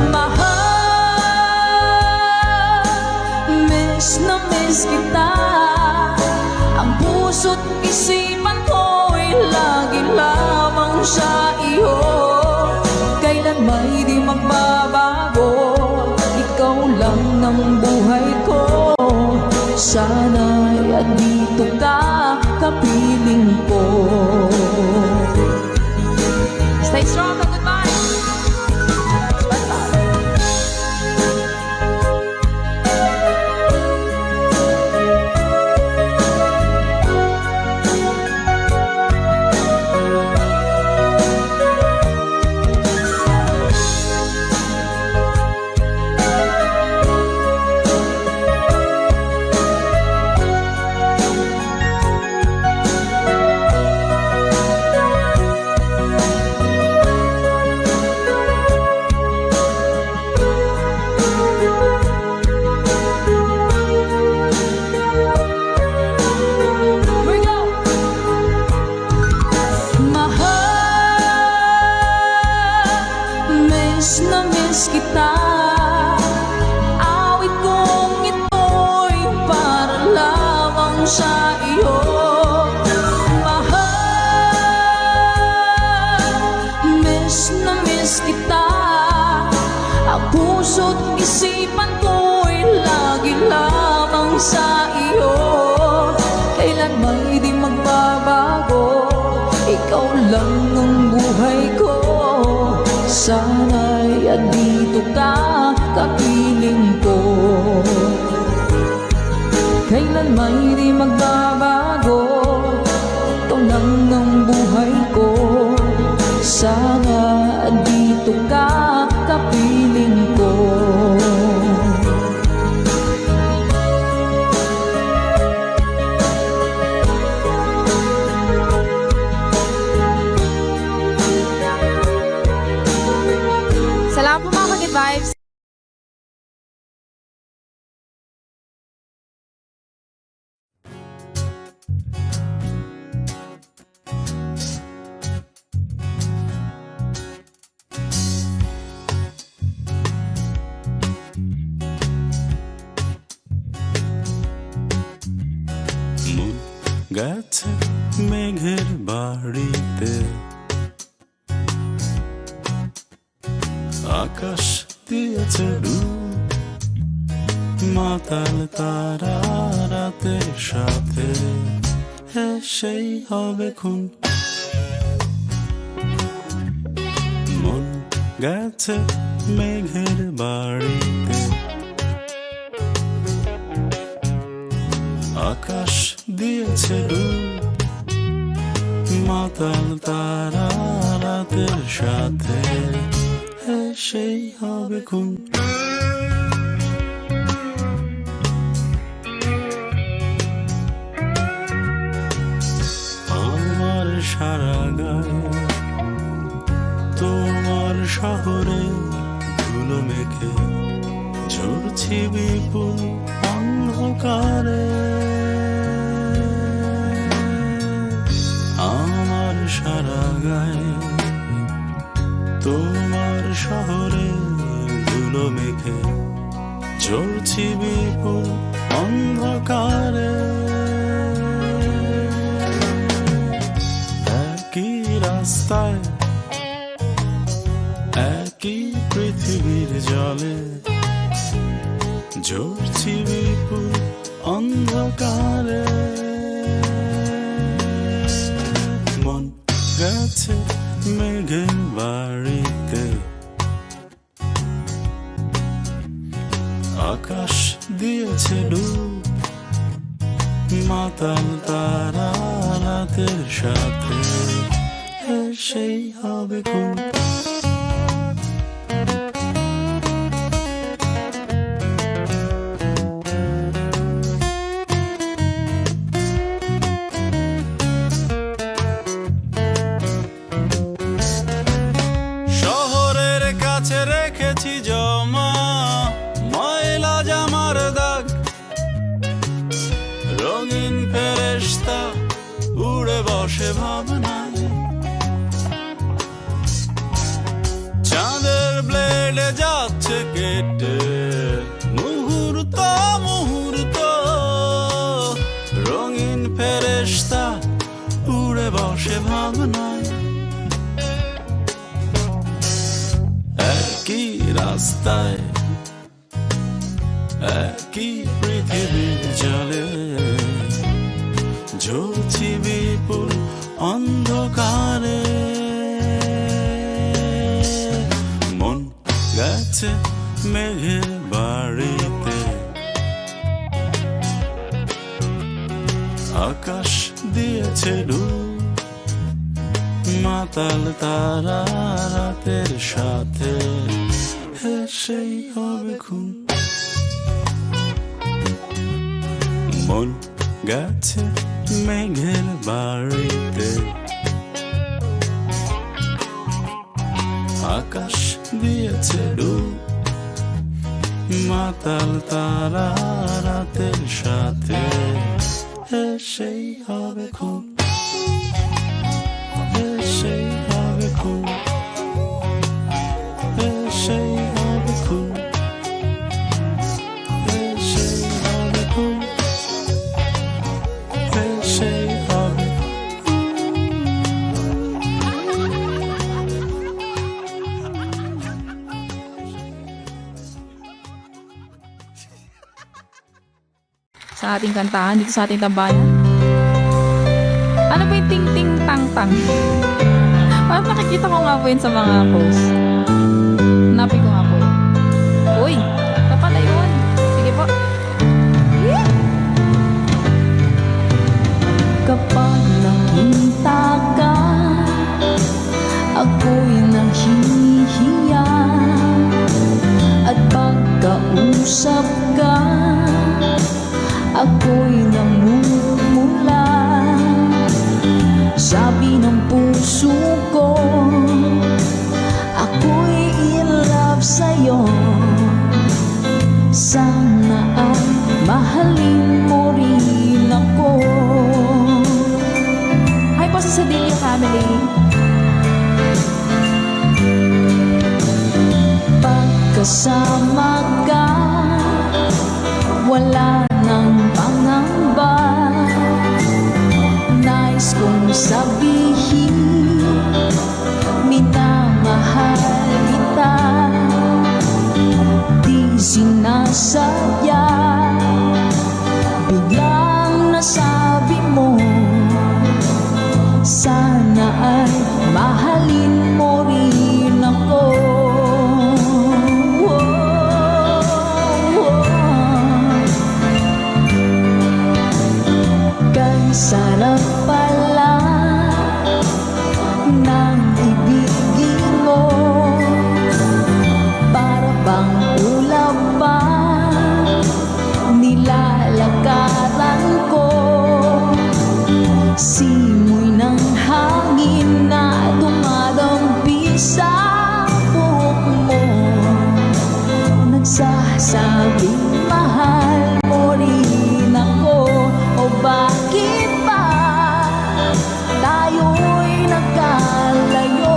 Mahal, miss na miss kita. Ang puso't isipan ko'y lagi lamang sa iyo. Kailan may di magbabago, ikaw lang ng buhay ko. Sana'y andito ka, kapiling ko. Stay strong and goodbye. Na miss kita. Awit kong ito'y para lamang sa iyo. Mahal, na miss kita. Ang puso't isipan ko'y lagi lamang sa iyo. Kailan may di magbabago, ikaw lang ang buhay ko. Sana'y andito ka, kapiling ko. Kailan may di magbabago, ikaw lang ang buhay ko. Sana andito ka, kapiling ko. Salamat po mga Ka-Good Vibes. মন গেছে মেঘের বাড়িতে, আকাশ দিয়েছে ডুব, মাতাল তারা রাতের সাথে সেই হবে খুন। মন গেছে মেঘের বাড়িতে, আকাশ দিয়েছে ডুব, মাতাল তারা রাতের সাথে সেই হবে খুন। আমার সারা গায়ে তোমার শহরে ধুলো মেখে ঝরছি বিপুল অন্ধকারে। আমার সারা গায়ে তোমার শহরে ধুলো মেখে ঝরছি বিপুল অন্ধকারে। একই রাস্তায় একই পৃথিবীর জলে ঝরছি বিপুল অন্ধকারে। মন গেছে মেঘের বাড়িতে, আকাশ দিয়েছে ডুব, মাতাল তারা রাতের সাথে সেই হবে খুন। শহরের কাছে রেখেছি জমা ময়লা জামার দাগ, রঙিন ফেরেশতা উড়ে বসে ভাবনায়। চাঁদের ব্লেডে যাচ্ছে কেটে মুহূর্ত মুহূর্ত, রঙিন ফেরেশতা উড়ে বসে ভাবনায়। একই রাস্তায় কি পৃথিবীর জলে ঝুলছি বিপুল অন্ধকারে মন গেছে মেঘের বাড়িতে আকাশ দিয়েছে ডুব মাতাল তারা রাতের সাথে হেসেই হবে খুন মন গেছে মেঘের বাড়িতে আকাশ দিয়েছে ডুব মাতাল তারা রাতের সাথে হেসেই হবে খুন হেসেই হবে খুন হেসেই হবে খুন হেসেই হবে খুন হেসেই হবে Sa ating kantahan dito sa ating tambayan. Ano ba yung ting-ting-tang-tang? Parang nakikita ko nga po yun sa mga posts. Hanapin ko nga po yun. Uy! Kapala yun. Sige po. Yeah! Kapag nakita ka, ako'y nahihiya. At pagkausap ka, ako'y namumula. Sabi ng puso ko, ako'y in love sa'yo. Sana ay mahalin mo rin ako. Hi po sa Sedilio family. Pagkasama ka, wala nang pangamba. Nais kong sabihin, minamahal kita. Di sinasadya, biglang nasabi mo. Sana ay mahalin mo rin ako. Sarap pala ng ibigin mo. Para bang ulap pa nilalakaran ko. Simoy ng hangin na dumadampi sa buhok mo. Nagsasabing mahal mo rin ako. O bakit ba tayo'y nagkalayo?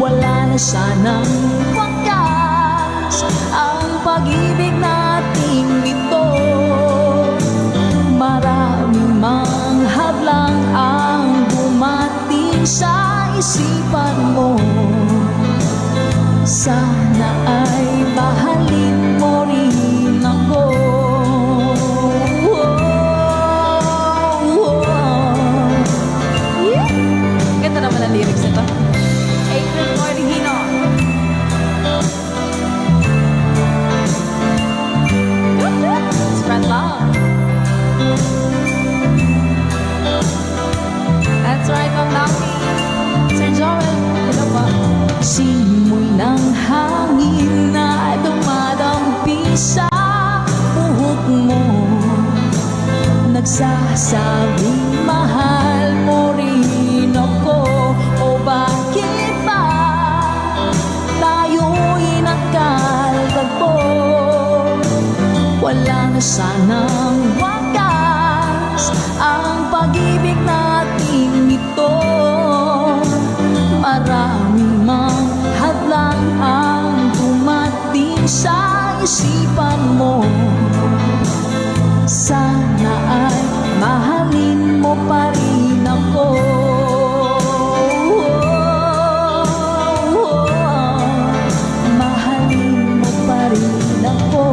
Wala na sanang wakas ang pag-ibig nating ito. Maraming mang hadlang ang dumating sa isipan mo. Sana ay mahalin mo rin ako. Ganda naman ang lyrics nito. April Mordigino. Spread love. That's right, Ma'am Nami. Sir Joel, hello po. Simoy ng hangin na dumadampi sa buhok mo. Nagsasabing mahal mo rin ako. O bakit ba tayo'y nagkalagpo? Wala na sanang wakas ang pag-ibig nating ito. Maraming mang hadlang ang dumating sa isipan mo. Sana ay mahalin mo pa rin ako. Mahalin mo pa rin ako.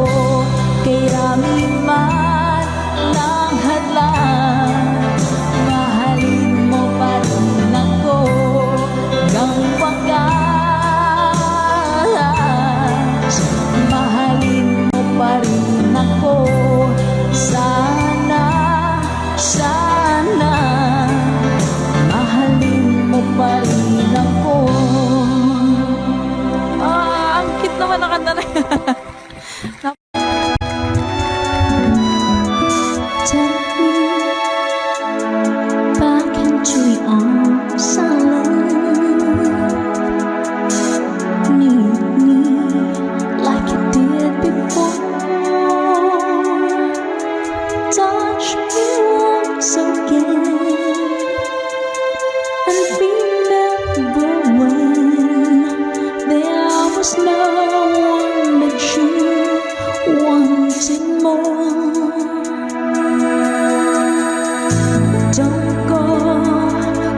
don't go,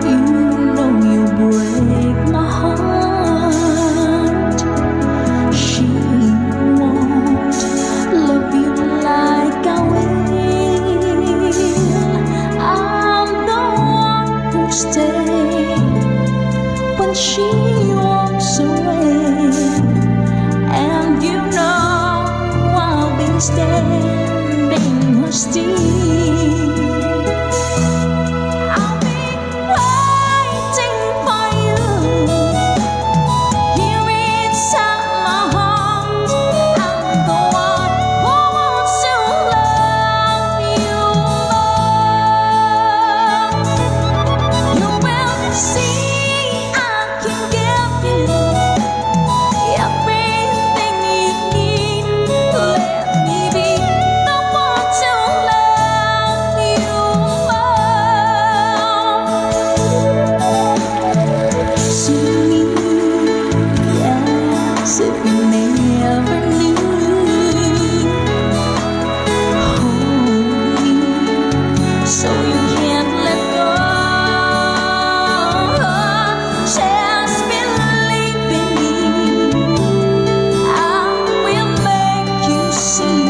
you know you break my heart. She won't love you like I will. I'm the one who stays when she walks away, and you know I'll be standing her still. I'll be waiting for you here inside my heart. I'm the one who wants to love you more. You will see I can give you everything you need. Let me be the one to love you more. See me as if you never knew. Hold me so you can't let go. Just believe in me. I will make you see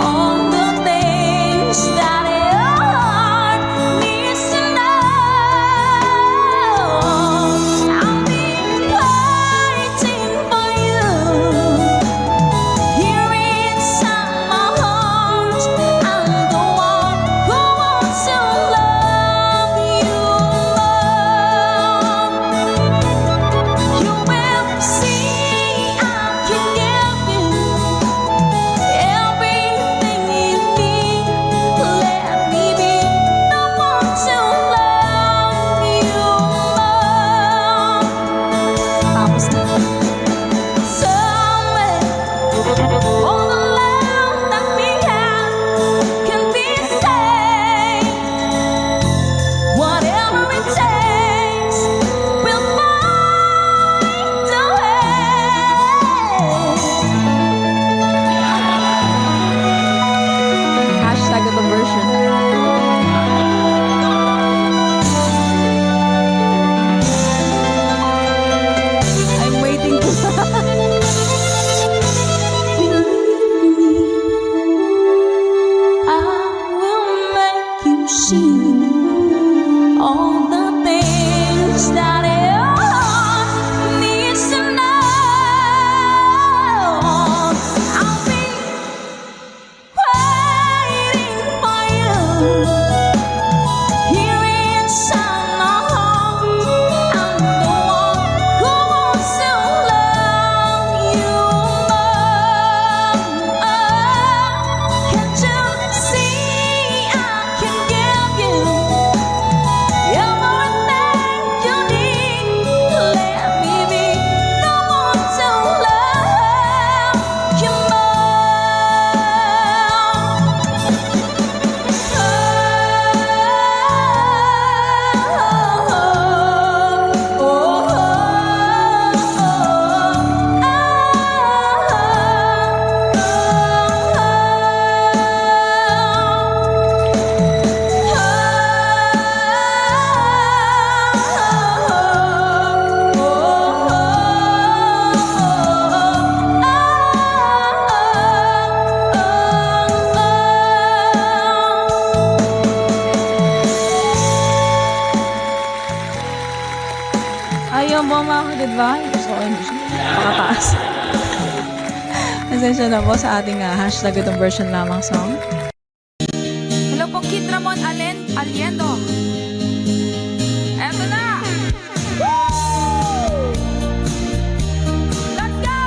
all the things that your heart needs to know. I'll be waiting for you here inside my heart. I'm the one who wants to love you more. You will see I can give you everything you need. Let me be the one to love you more. Tapos na. Somewhere, all the love that we have can be saved. Whatever it takes, we'll find a way. Hashtag ito version. I'm waiting po. Believe me, I will make you see all the things that your heart needs to know. I'll be waiting for you here inside my heart. I'm the one who wants to love you more. Can't you see I can give you everything you need? Let me be the one to love you Ayun po mga ka-goodbye. Gusto ko yung pakataas. Pasensya na po sa ating hashtag itong version lamang song. Hello po, Kid Ramon Aliendo. Eto na! Let's go!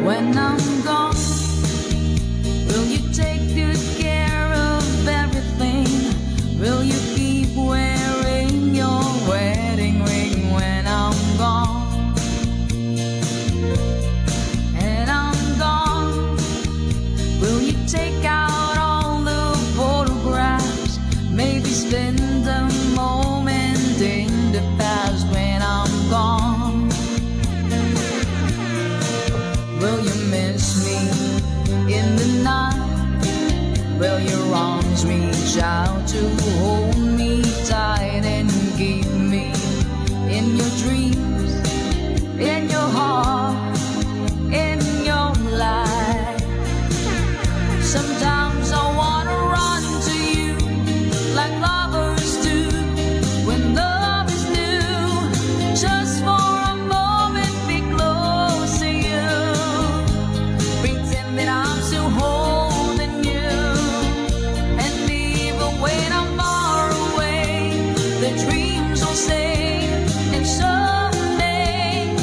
When I'm gone, will you take good care of everything? Will you keep wearing your wedding ring when I'm gone? And I'm gone, will you take out all the photographs? Maybe spend a moment in the past when I'm gone. Will you miss me reach out to hold me tight and keep me in your dreams, in your heart, in your life. Sometimes I wanna run to you like lovers do when love is new. Just for a moment, be close to you. Pretend that I'm still holding you. And even when I'm far away, the dreams will stay. And someday,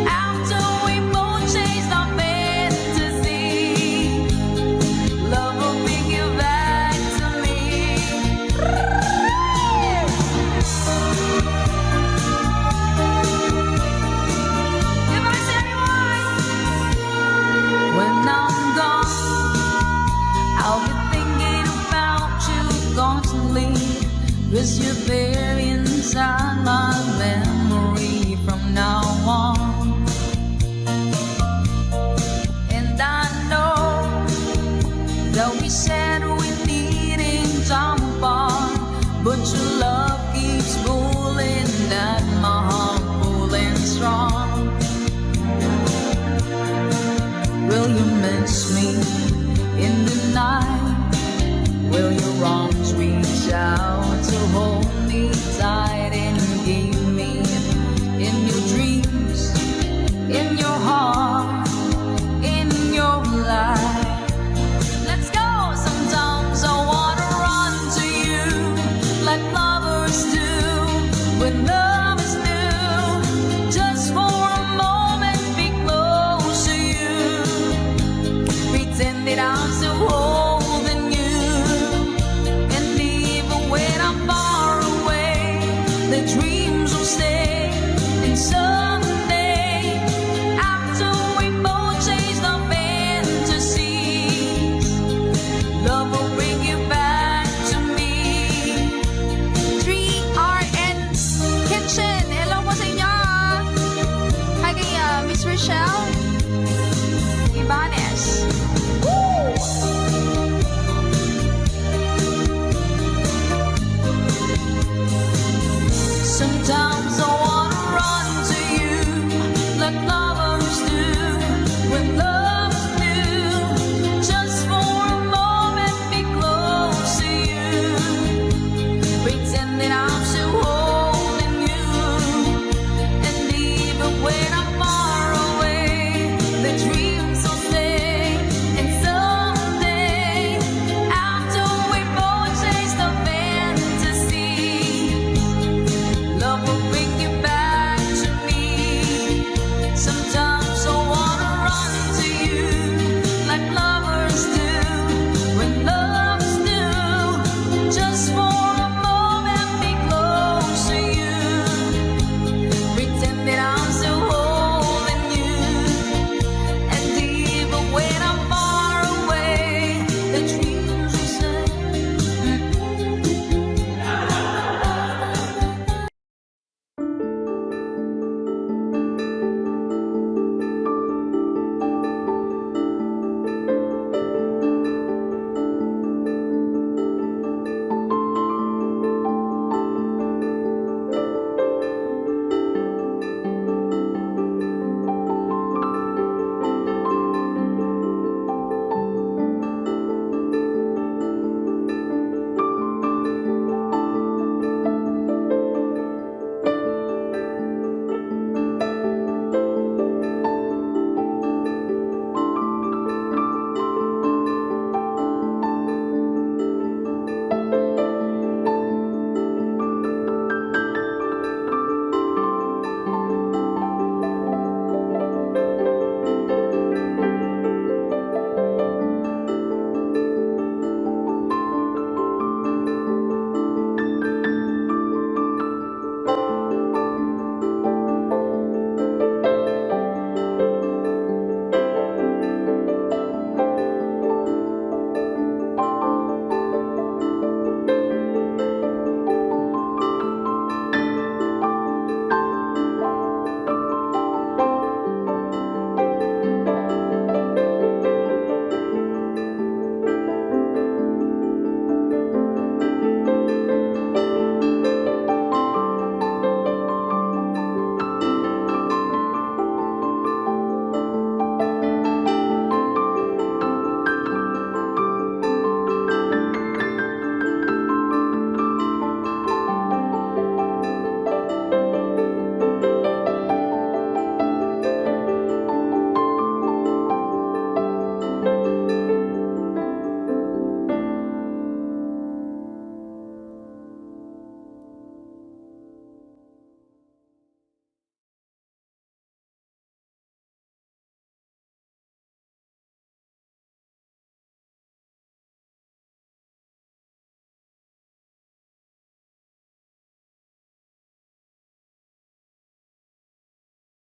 after we both chase our fantasy, love will bring you back to me. If I say when I'm gone, I'll be thinking about you constantly. 'Cause you're there inside my memory from now on. And I know that we said we needing time apart, but your love keeps pulling at my heart, pulling strong. Will you miss me in the night? Will your arms reach out to hold me tight and keep